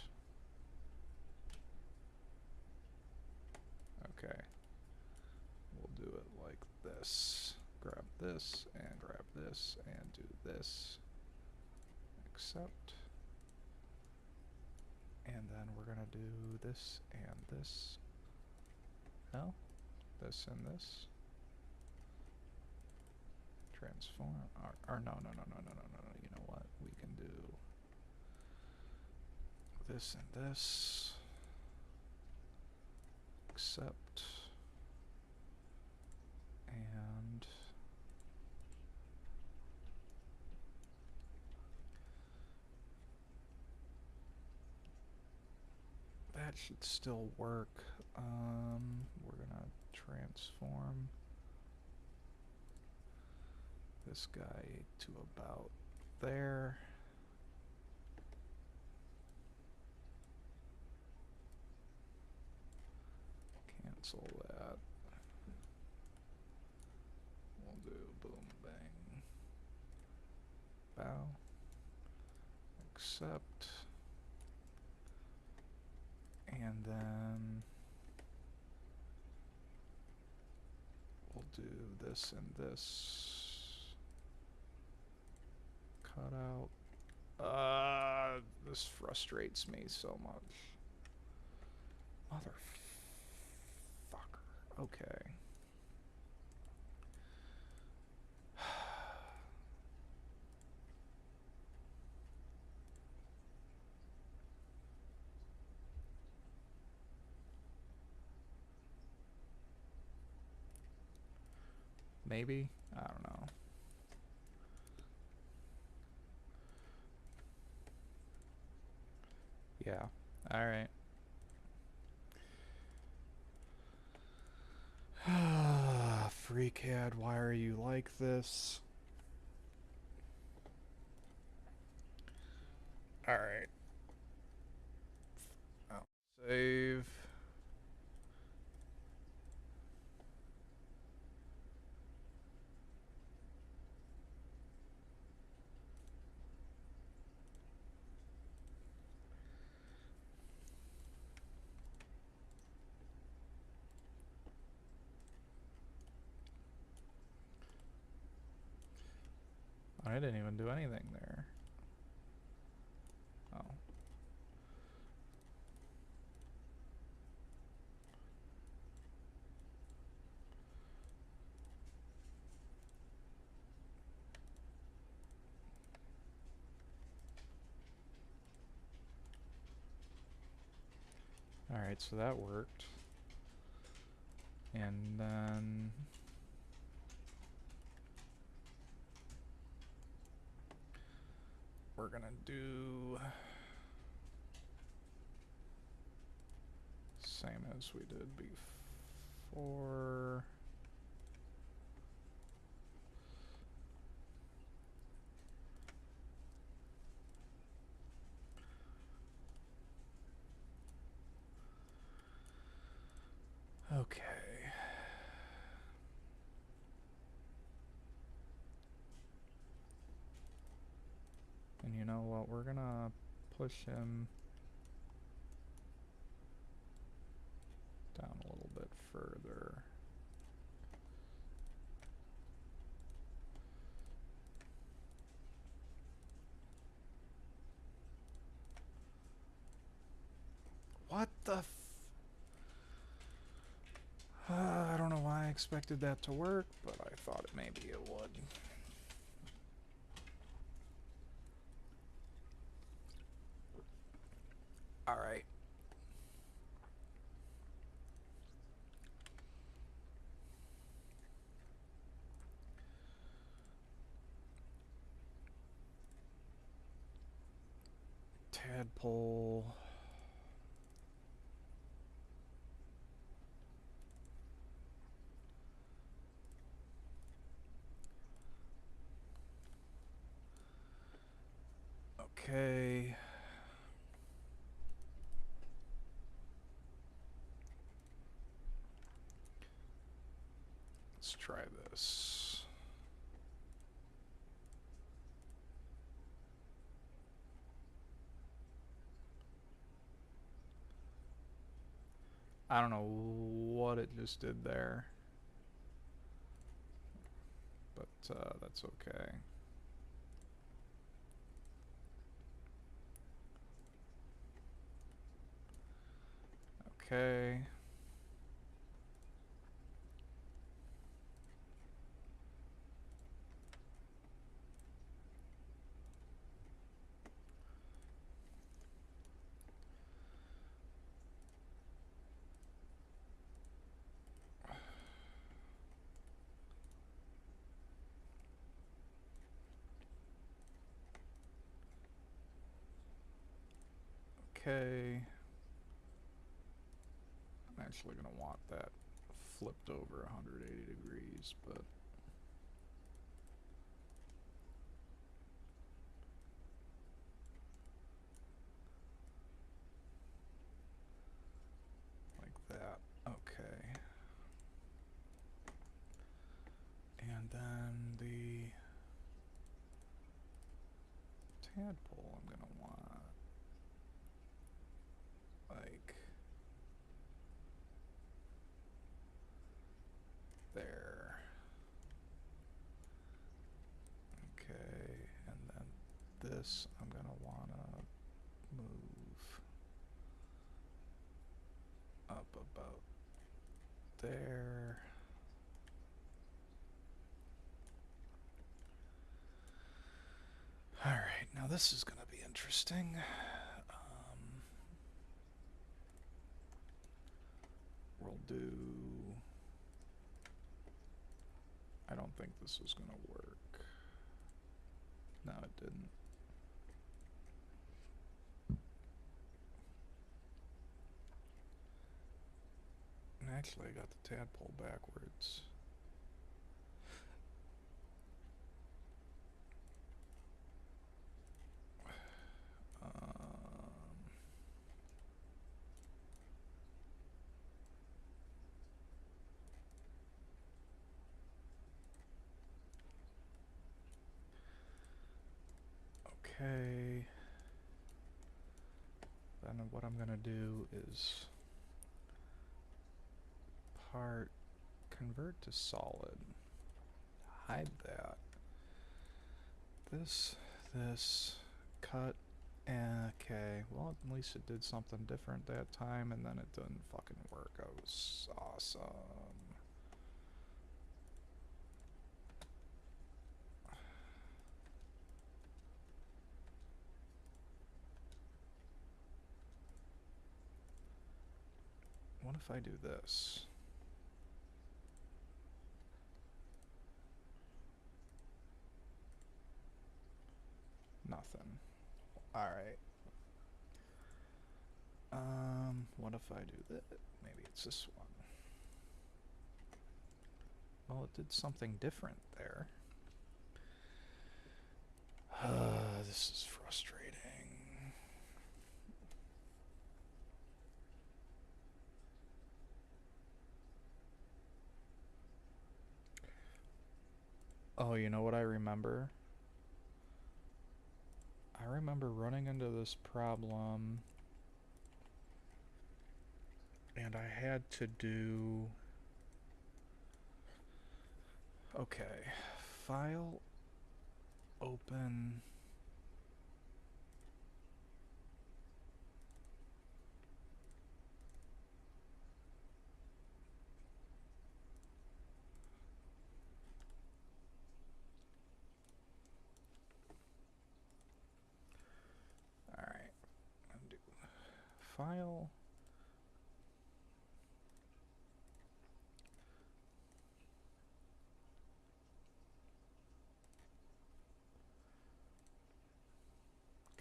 okay, we'll do it like this. Grab this and grab this and do this. Accept. And then we're gonna do this and this. No, this and this. Transform, or no, you know what, we can do this and this, accept, and that should still work. We're gonna transform this guy to about there. Cancel that. We'll do boom, bang, bow, accept, and then we'll do this and this. Cut out. This frustrates me so much. Motherfucker. Okay. Maybe? I don't know. Yeah. Alright. FreeCAD, why are you like this? Alright. Oh. Save. I didn't even do anything there. Oh. Alright, so that worked. And then we're gonna do same as we did before. Okay. And you know what? We're gonna push him down a little bit further. What the f... I don't know why I expected that to work, but I thought maybe it would. Alright. Tadpole. Okay. Let's try this. I don't know what it just did there, but that's okay. Okay. Okay. I'm actually going to want that flipped over 180 degrees, but like that. Okay. And then the tadpole I'm going to want like there. Okay, and then this I'm going to want to move up about there. Alright, now this is going to be interesting. We'll do... I don't this was gonna work. No, it didn't. And actually, I got the tadpole backwards. Okay. Then what I'm gonna do is part convert to solid. Hide that. This, cut. Okay, well at least it did something different that time, and then it didn't fucking work. I was awesome. What if I do this? Nothing. Alright. What if I do that? Maybe it's this one. Well, it did something different there. This is frustrating. Oh, you know what I remember? I remember running into this problem, and I had to do... Okay, file, open... Alright, undo. File...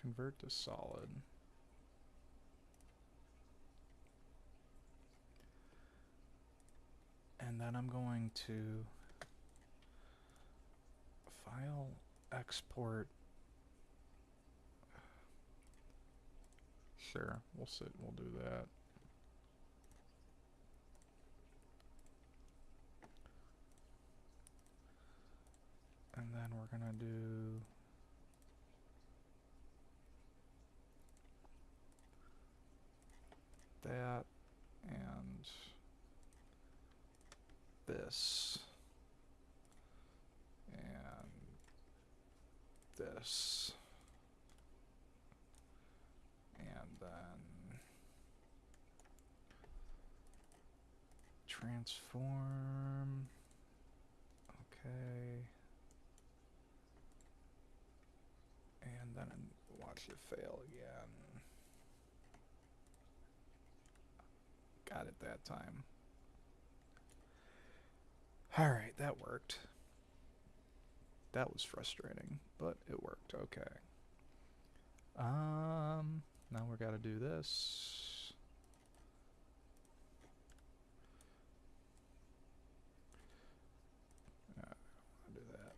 Convert to solid. And then I'm going to file, export. Sure, we'll do that. And then we're gonna do that and this and this, and then transform. Okay. And then watch it fail again. Got it that time. Alright, that worked. That was frustrating, but it worked. Okay. Now we gotta do this. I'll do that.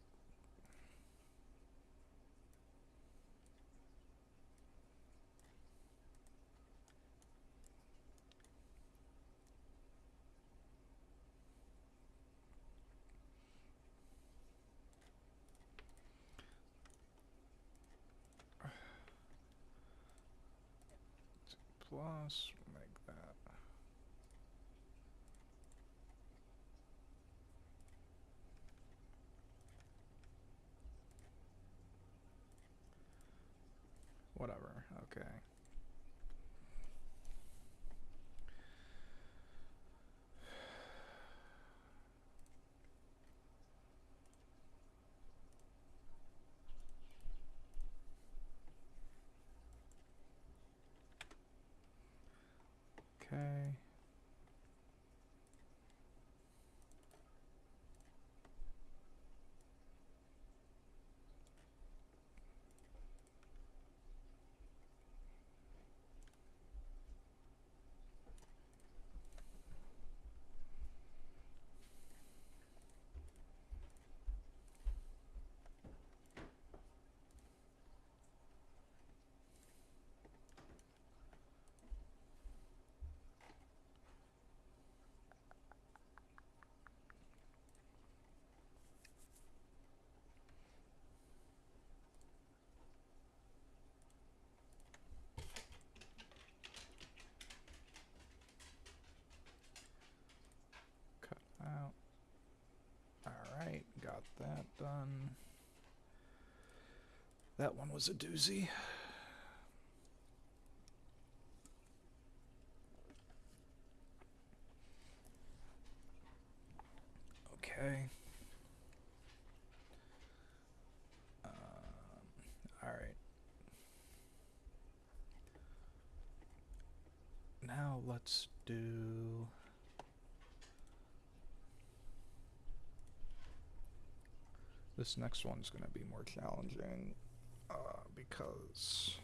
Plus, make that. Whatever, okay. Okay. that done. That one was a doozy. Okay. All right. Now let's do this next one's going to be more challenging because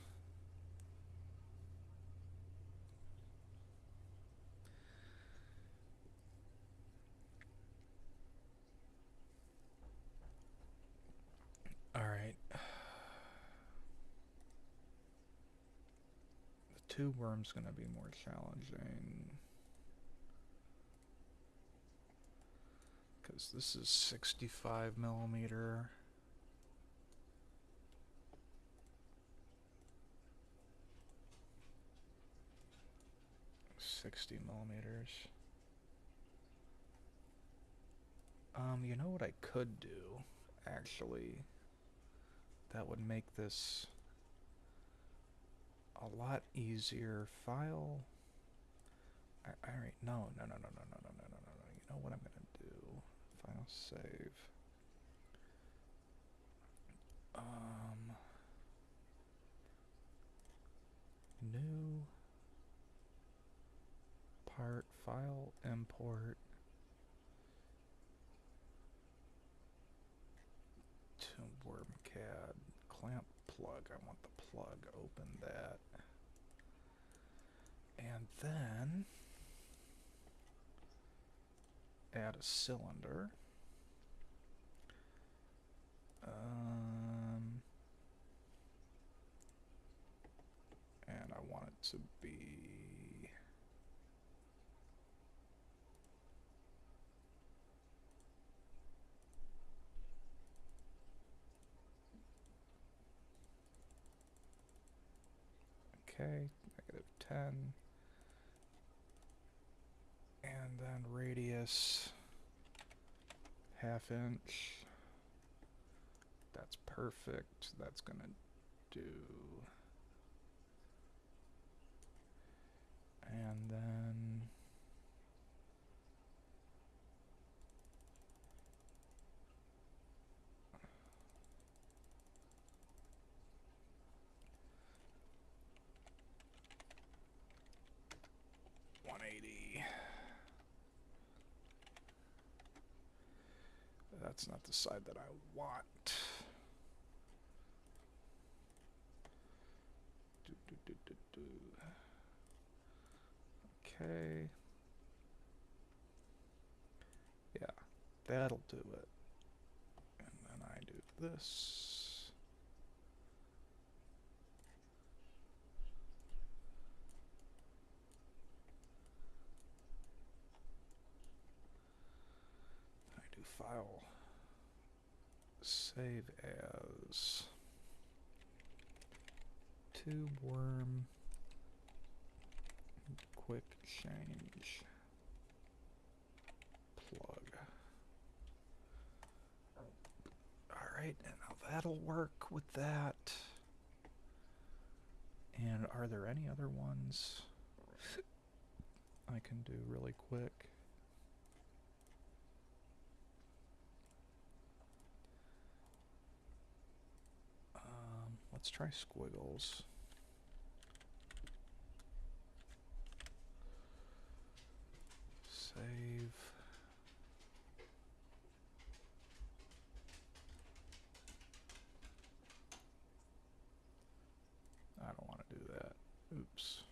all right. The tube worm's going to be more challenging because this is 65 millimeter. 60 millimeters. You know what I could do, actually, that would make this a lot easier. File. Alright, no. You know what I'm gonna do? File save. New part, file, import. Worm CAD clamp plug. I want the plug. Open that. And then add a cylinder. And I want it to be okay, -10. And then radius ½ inch. That's perfect. That's gonna do. And then $180. That's not the side that I want. Okay. Yeah, that'll do it. And then I do this. I do file. Save as tube worm quick change plug. Alright, and now that'll work with that. And are there any other ones I can do really quick? Let's try squiggles. Save. I don't want to do that. Oops.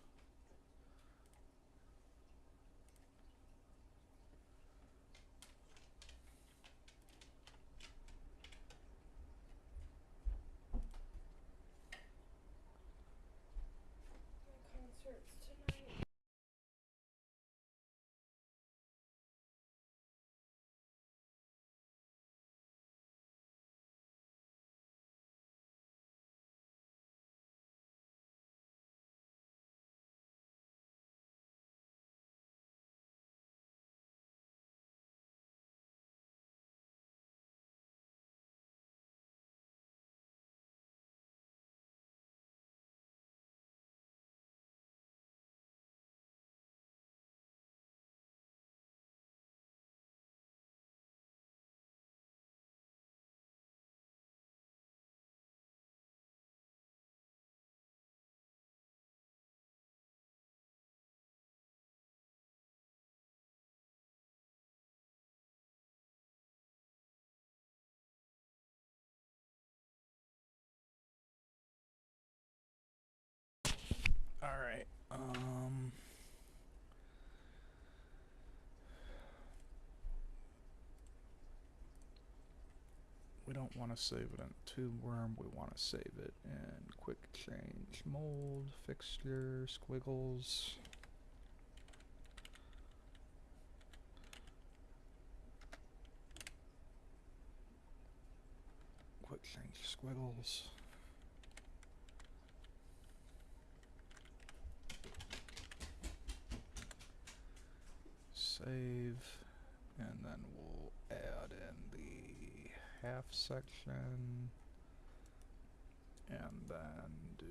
Alright, we don't want to save it in tube worm, we want to save it in quick change mold, fixture, squiggles. Quick change squiggles. Save, and then we'll add in the half section, and then do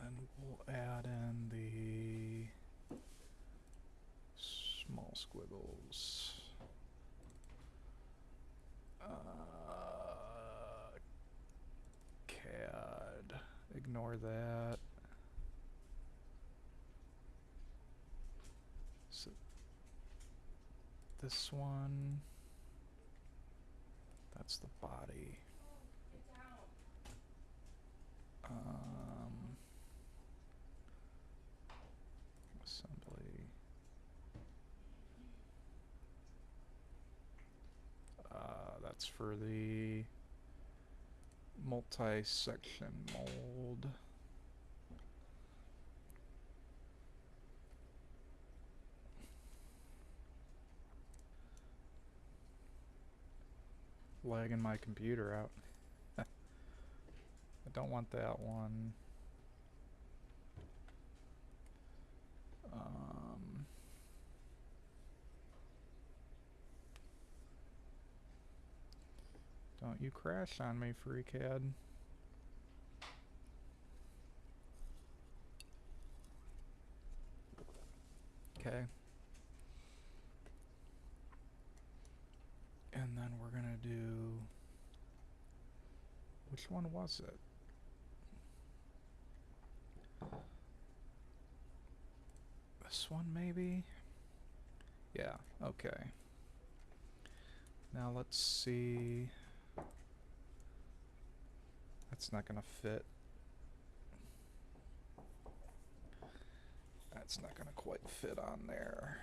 then we'll add in the small squiggles. CAD, ignore that. So this one, that's the body. Assembly. That's for the multi-section mold. Lagging my computer out. I don't want that one. Don't you crash on me, FreeCAD. Okay. And then we're gonna do... Which one was it? This one, maybe? Yeah, okay. Now let's see... That's not gonna fit. That's not gonna quite fit on there.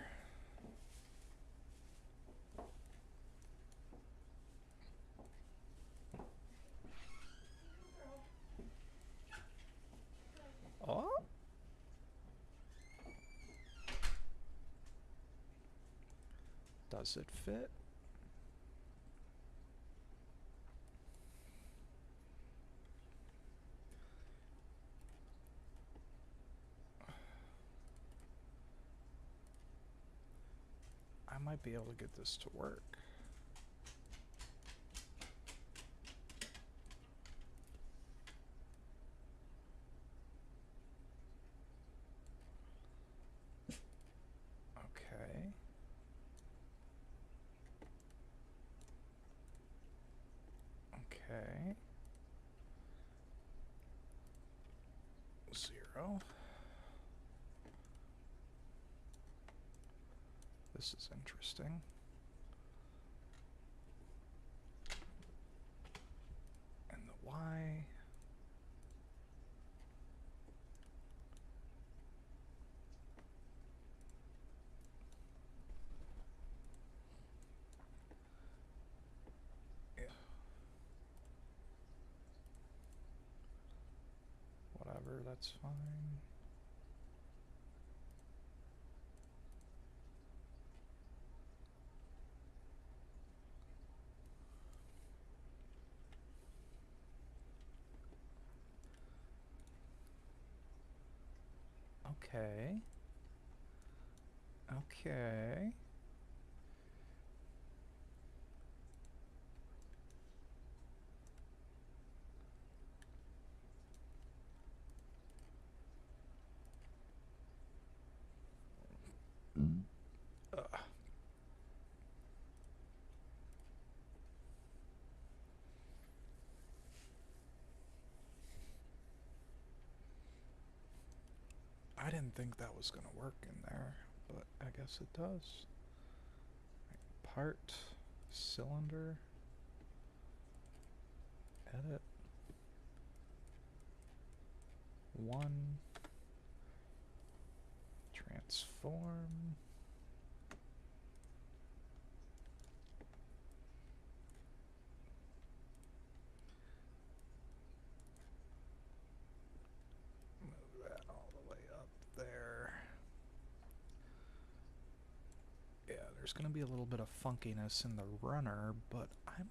Oh? Does it fit? I might be able to get this to work. Okay. Okay. 0. This is interesting. And the Y. Whatever, that's fine. Okay. Okay. I didn't think that was gonna work in there, but I guess it does. Part, cylinder. edit. 1. Transform. Move that all the way up there. Yeah, there's going to be a little bit of funkiness in the runner, but I'm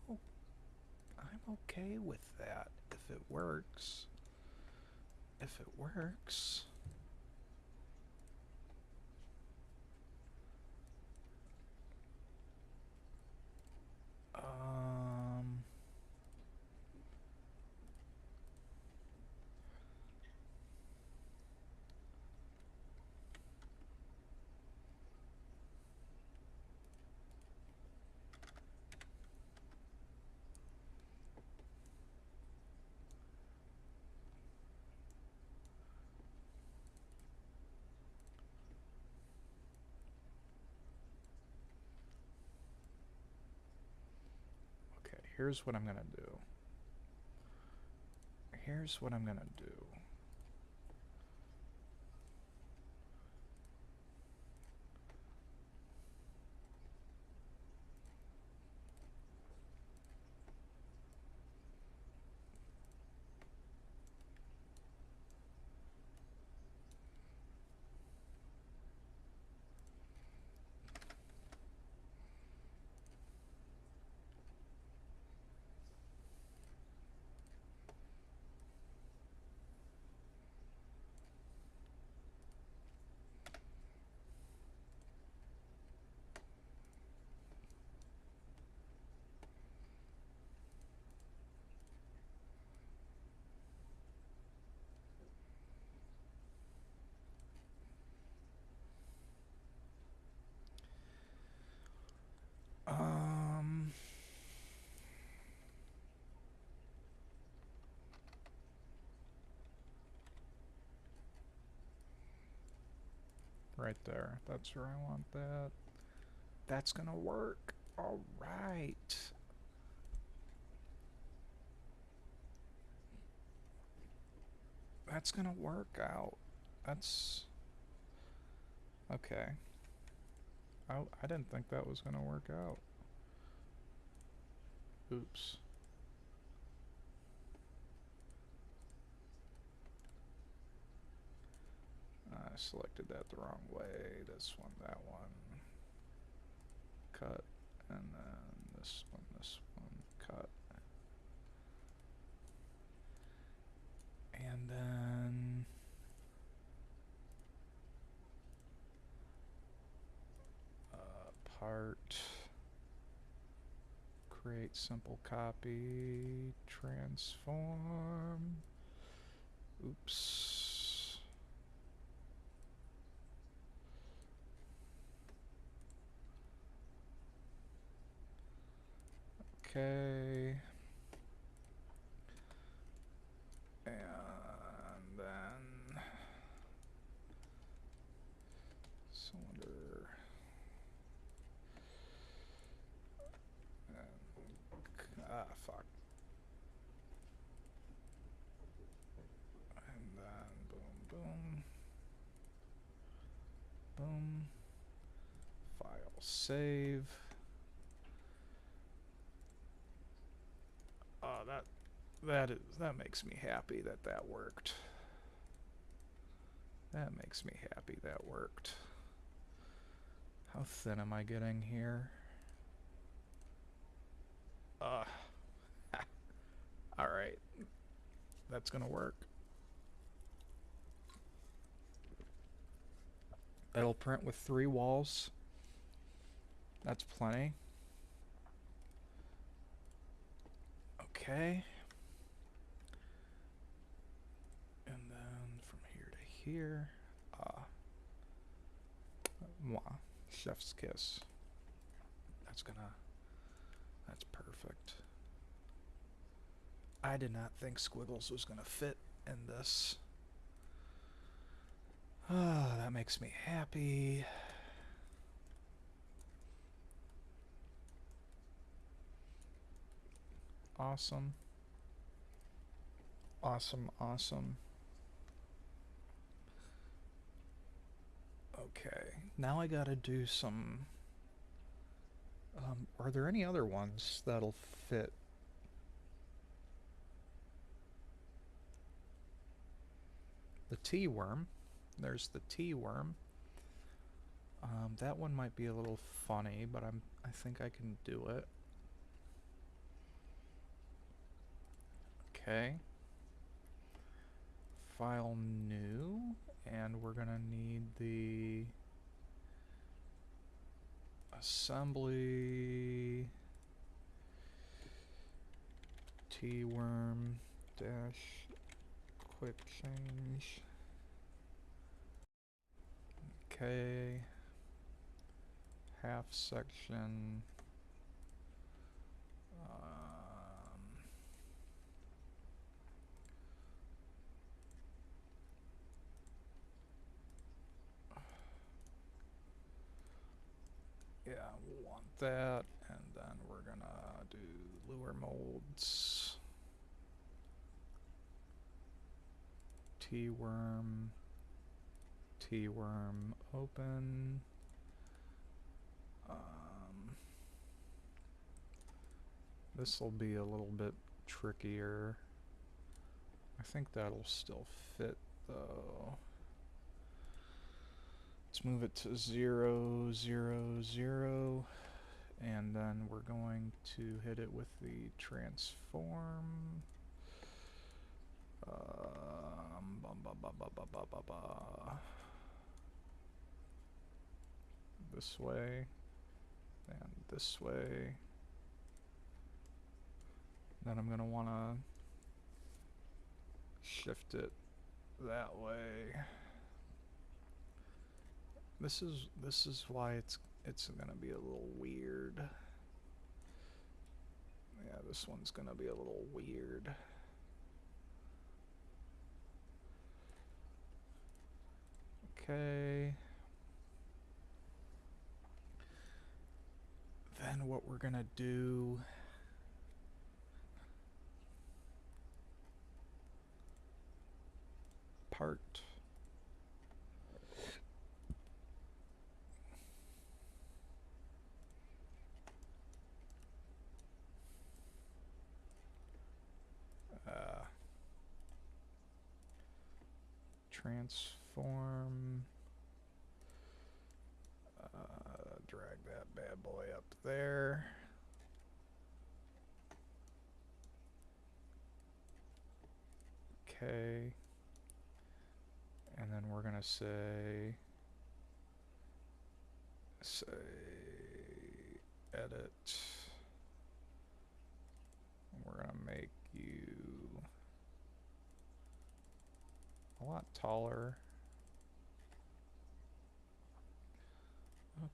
okay with that if it works. If it works. Okay, here's what I'm gonna do. Here's what I'm gonna do. Right there. That's where I want that. That's gonna work. All right. That's gonna work out. That's okay. I didn't think that was gonna work out. Oops. I selected that the wrong way. This one, that one. Cut. And then this one, cut. And then part. Create simple copy. Transform. Oops. Okay. And then cylinder. And, fuck. And then boom, boom. Boom. File save. That makes me happy that worked. That makes me happy that worked. How thin am I getting here? Alright. That's gonna work. It'll print with 3 walls. That's plenty. Okay. And then from here to here. Mwah. Chef's kiss. That's perfect. I did not think squiggles was gonna fit in this. That makes me happy. Awesome. Awesome, awesome. Okay, now I gotta do some... are there any other ones that'll fit? The tea worm. There's the tea worm. That one might be a little funny, but I think I can do it. Okay. File new, and we're gonna need the assembly T-worm dash quick change. Okay. Half section. Yeah, we'll want that, and then we're gonna do lure molds. T-worm, T-worm open. This will be a little bit trickier. I think that'll still fit though. Let's move it to 0, 0, 0, and then we're going to hit it with the transform. This way, and this way. Then I'm gonna wanna shift it that way. This is why it's gonna be a little weird. Yeah, this one's gonna be a little weird. Okay. Then what we're gonna do, part transform, drag that bad boy up there. Okay. And then we're gonna say edit. We're gonna make you a lot taller.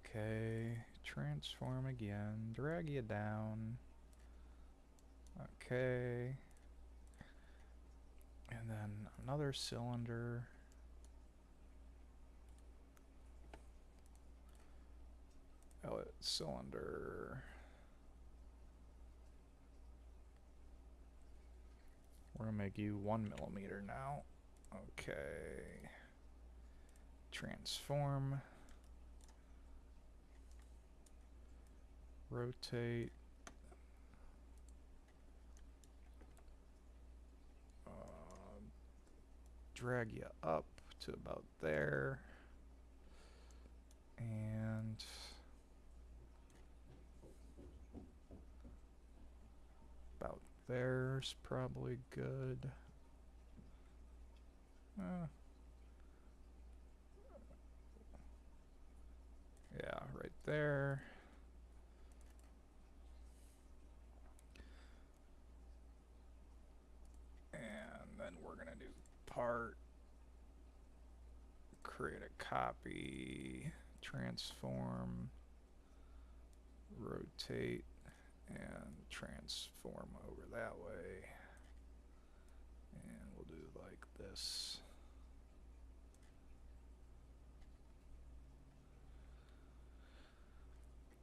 Okay, transform again, drag you down. Okay. And then another cylinder. Cylinder. We're gonna make you 1 millimeter now. Okay. Transform. Rotate. Drag you up to about there. And about there's probably good. Yeah, right there. And then we're gonna do part, create a copy, transform, rotate, and transform over that way. And we'll do like this.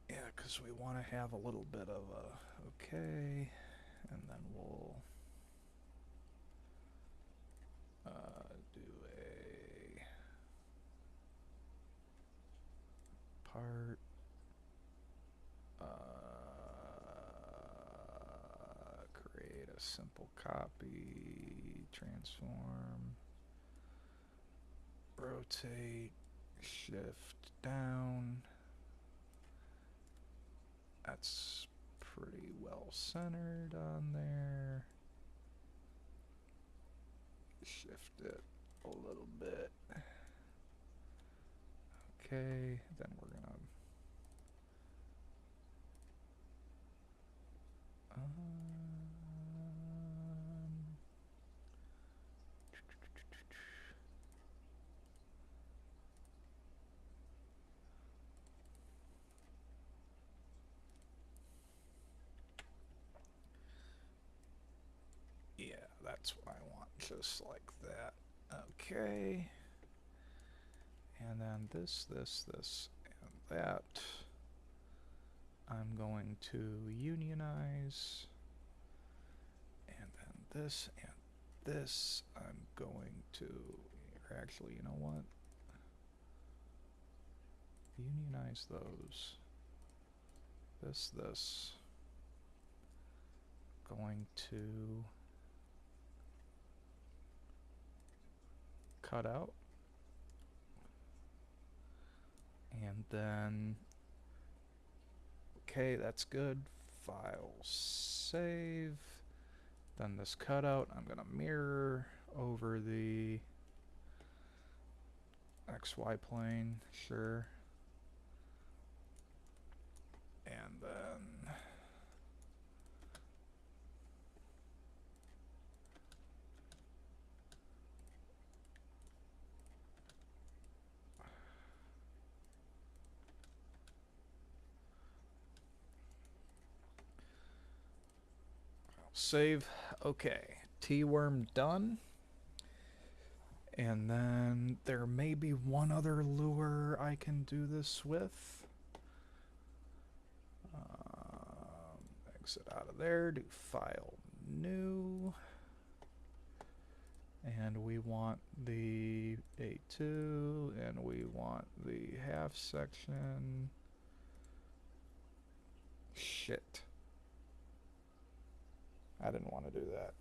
Yeah, because we want to have a little bit of a, okay, and then we'll part. Create a simple copy, transform, rotate, shift down. That's pretty well centered on there. Shift it a little bit. Okay, then we're gonna yeah, that's what I want, just like that. Okay. And then this, and that. I'm going to unionize. And then this and this. I'm going to, or actually, you know what? Unionize those. This. Going to cut out. And then, okay, that's good. File, save. Then this cutout, I'm gonna mirror over the XY plane, sure. And then save. Okay, T-worm done. And then there may be one other lure I can do this with. Exit out of there, do file new. And we want the A2, and we want the half section. Shit. I didn't want to do that.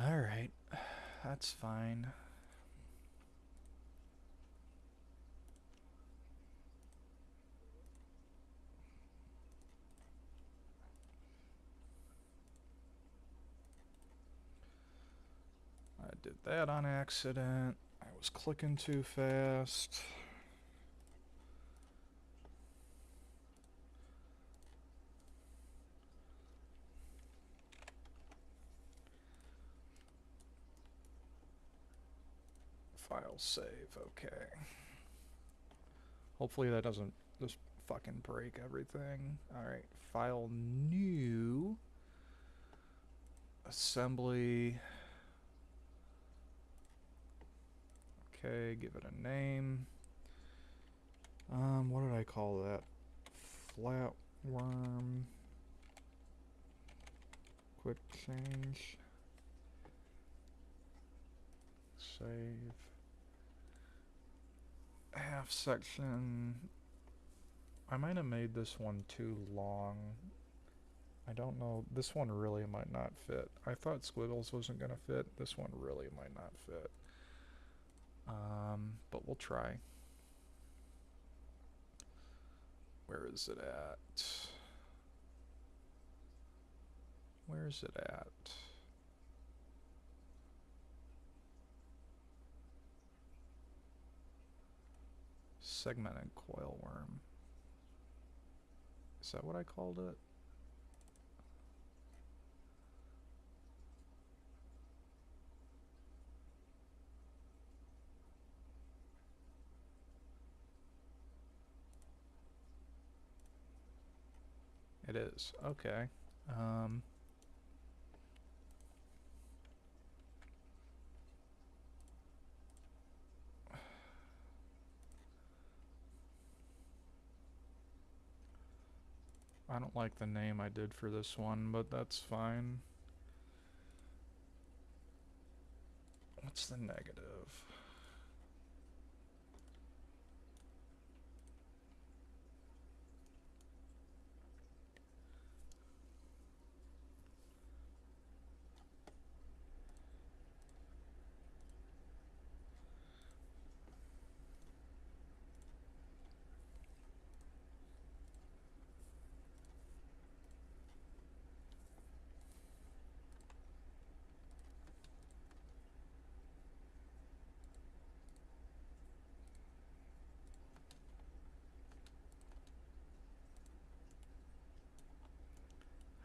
Alright. That's fine. I did that on accident. I was clicking too fast. File save, okay. Hopefully that doesn't just fucking break everything. Alright, file new. Assembly. Okay, give it a name. What did I call that? Flatworm. Quick change. Save. Half section. I might have made this one too long. I don't know. This one really might not fit. I thought squiggles wasn't gonna fit. This one really might not fit. But we'll try. Where is it at? Where is it at? Segmented coil worm. Is that what I called it? It is. Okay. I don't like the name I did for this one, but that's fine. What's the negative?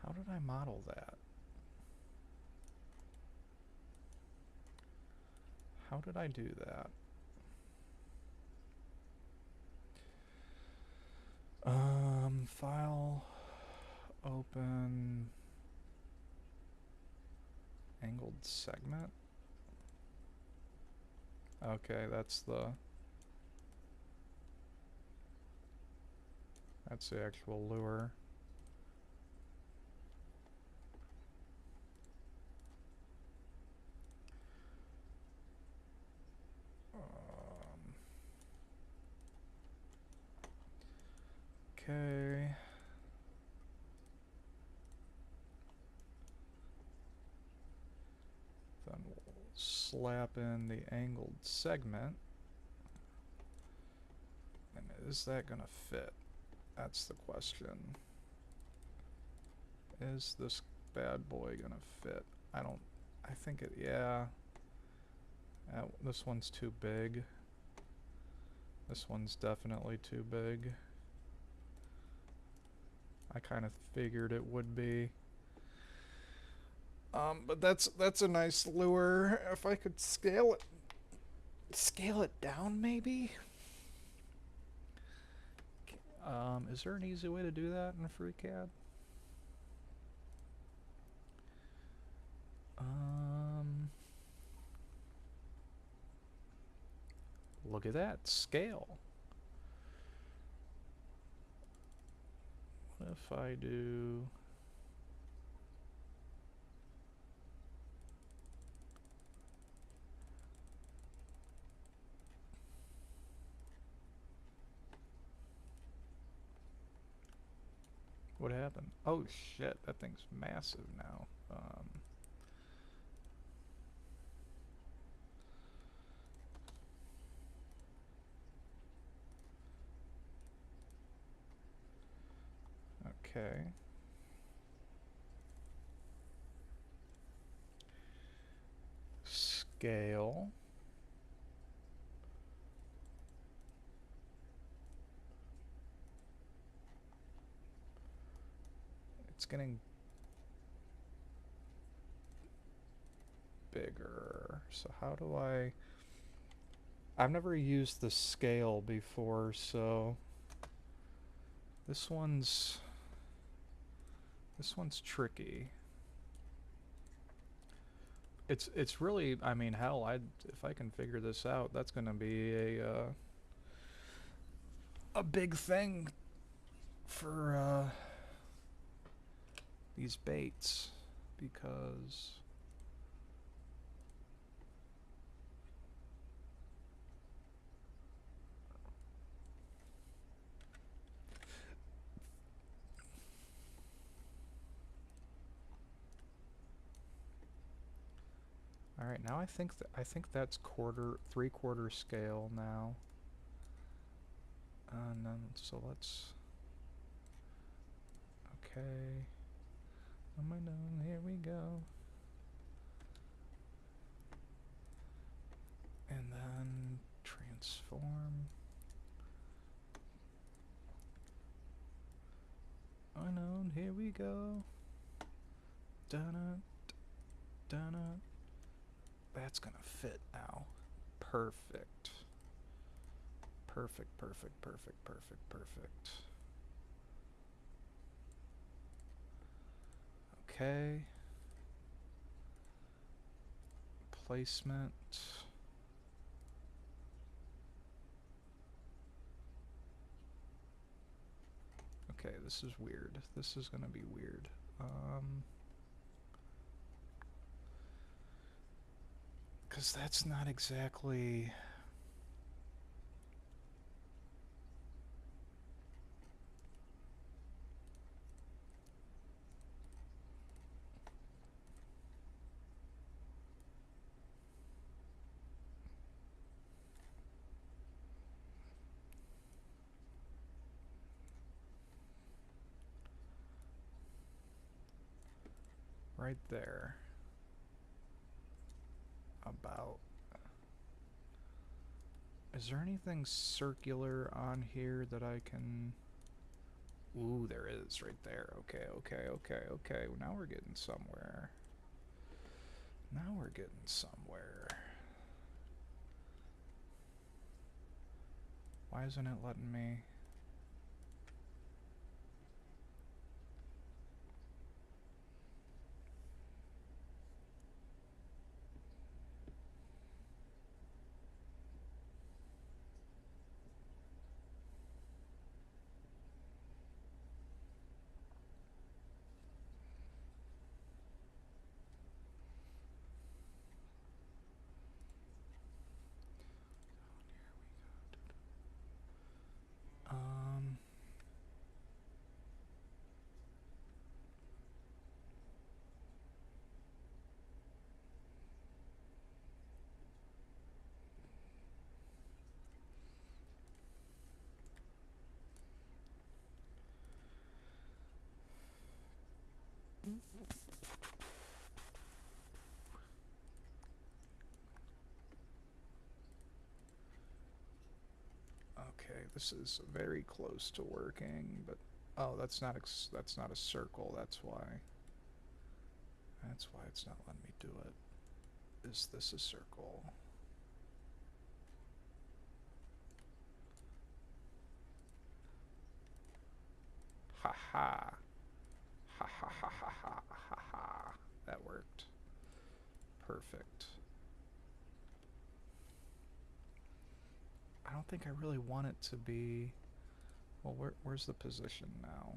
How did I model that? How did I do that? File, open, angled segment. Okay, that's the actual lure. Okay. Then we'll slap in the angled segment. And is that gonna fit? That's the question. Is this bad boy gonna fit? I think it, yeah. This one's too big. This one's definitely too big. I kind of figured it would be. But that's a nice lure. If I could scale it down maybe? Is there an easy way to do that in FreeCAD? Look at that, scale. What if I do... What happened? Oh shit, that thing's massive now. Okay. Scale. It's getting bigger. So how do I've never used the scale before, so this one's tricky. It's really, I mean, hell, if I can figure this out, that's gonna be a big thing for these baits, because all right, now I think that's 3/4 scale now. And then so let's okay. On my nose, here we go. And then transform. Unknown, here we go. Dun-dun, dun-dun. That's gonna fit now. Perfect. Perfect, perfect, perfect, perfect, perfect. Okay. Placement. Okay, this is weird. This is gonna be weird. 'Cause that's not exactly... right there. About... Is there anything circular on here that I can... Ooh, there is right there. Okay, okay, okay, okay. Now we're getting somewhere. Now we're getting somewhere. Why isn't it letting me... Um... Okay, this is very close to working, but... Oh, that's not a circle, that's why. That's why it's not letting me do it. Is this a circle? Ha ha. Ha ha ha ha ha ha ha. That worked. Perfect. I don't think I really want it to be... Well, where's the position now?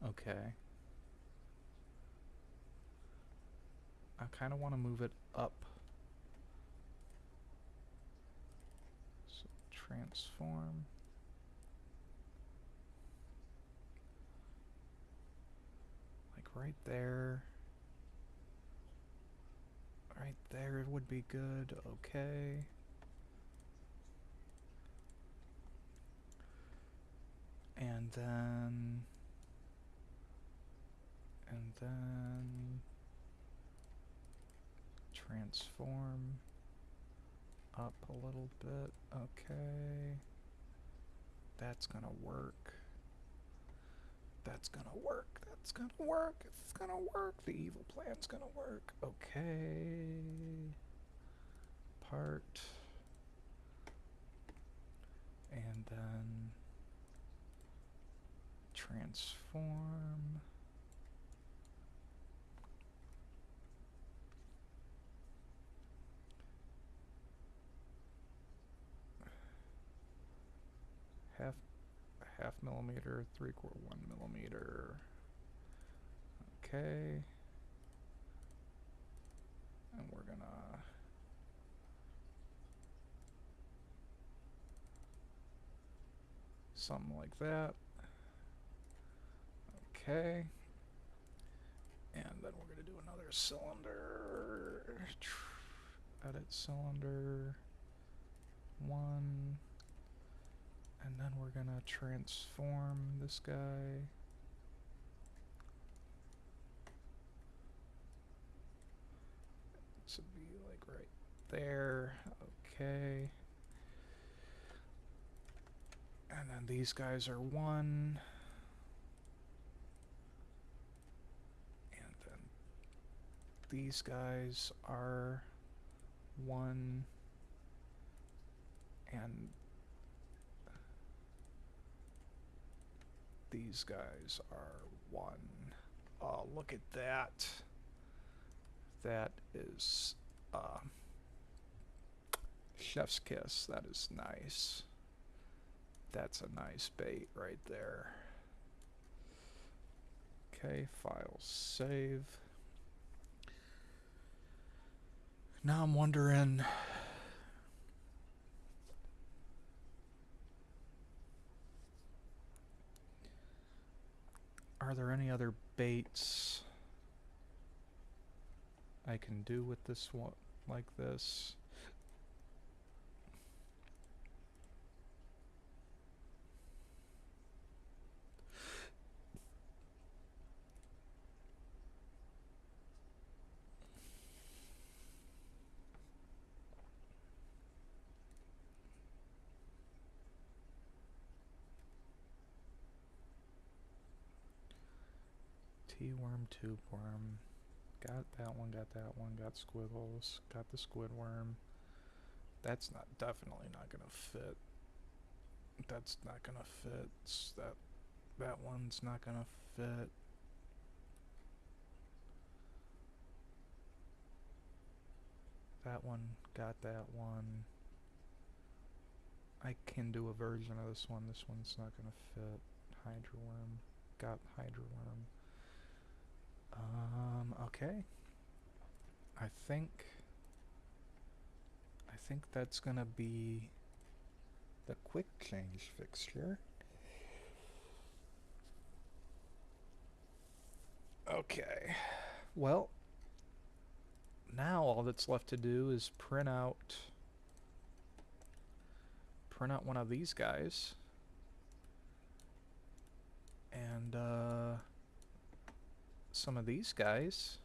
Okay. I kind of want to move it up. So transform. Like right there. Right there would be good. Okay. And then transform up a little bit. Okay. That's gonna work. That's gonna work. That's gonna work. It's gonna work. The evil plan's gonna work. Okay. Part. And then transform. Half millimeter, 3/4 1 millimeter. Okay. And we're gonna something like that. Okay. And then we're gonna do another cylinder. Edit cylinder 1. And then we're gonna transform this guy. This would be like right there. Okay. And then these guys are 1. And then these guys are 1. And these guys are 1. Oh, look at that. That is chef's kiss. That is nice. That's a nice bait right there. Okay, file save. Now I'm wondering, are there any other baits I can do with this one like this? T-worm, tube worm. Got that one, got squiggles, got the squidworm. That's not definitely not gonna fit. That's not gonna fit. That one's not gonna fit. That one, got that one. I can do a version of this one. This one's not gonna fit. Hydra worm, got hydra worm. Okay. I think that's gonna be the quick change fixture. Okay. Well, now all that's left to do is print out one of these guys and some of these guys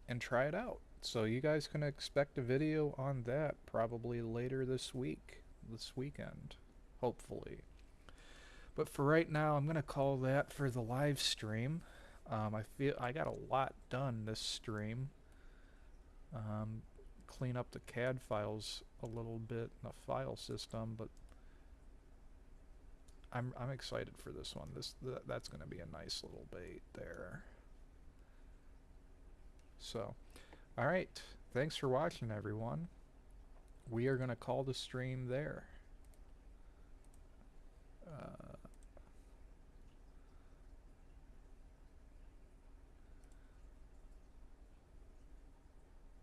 and try it out. So you guys can expect a video on that probably later this weekend, hopefully. But for right now, I'm gonna call that for the live stream. I feel I got a lot done this stream. Clean up the CAD files a little bit in the file system, but I'm excited for this one. That's gonna be a nice little bait there. So, all right. Thanks for watching, everyone. We are gonna call the stream there.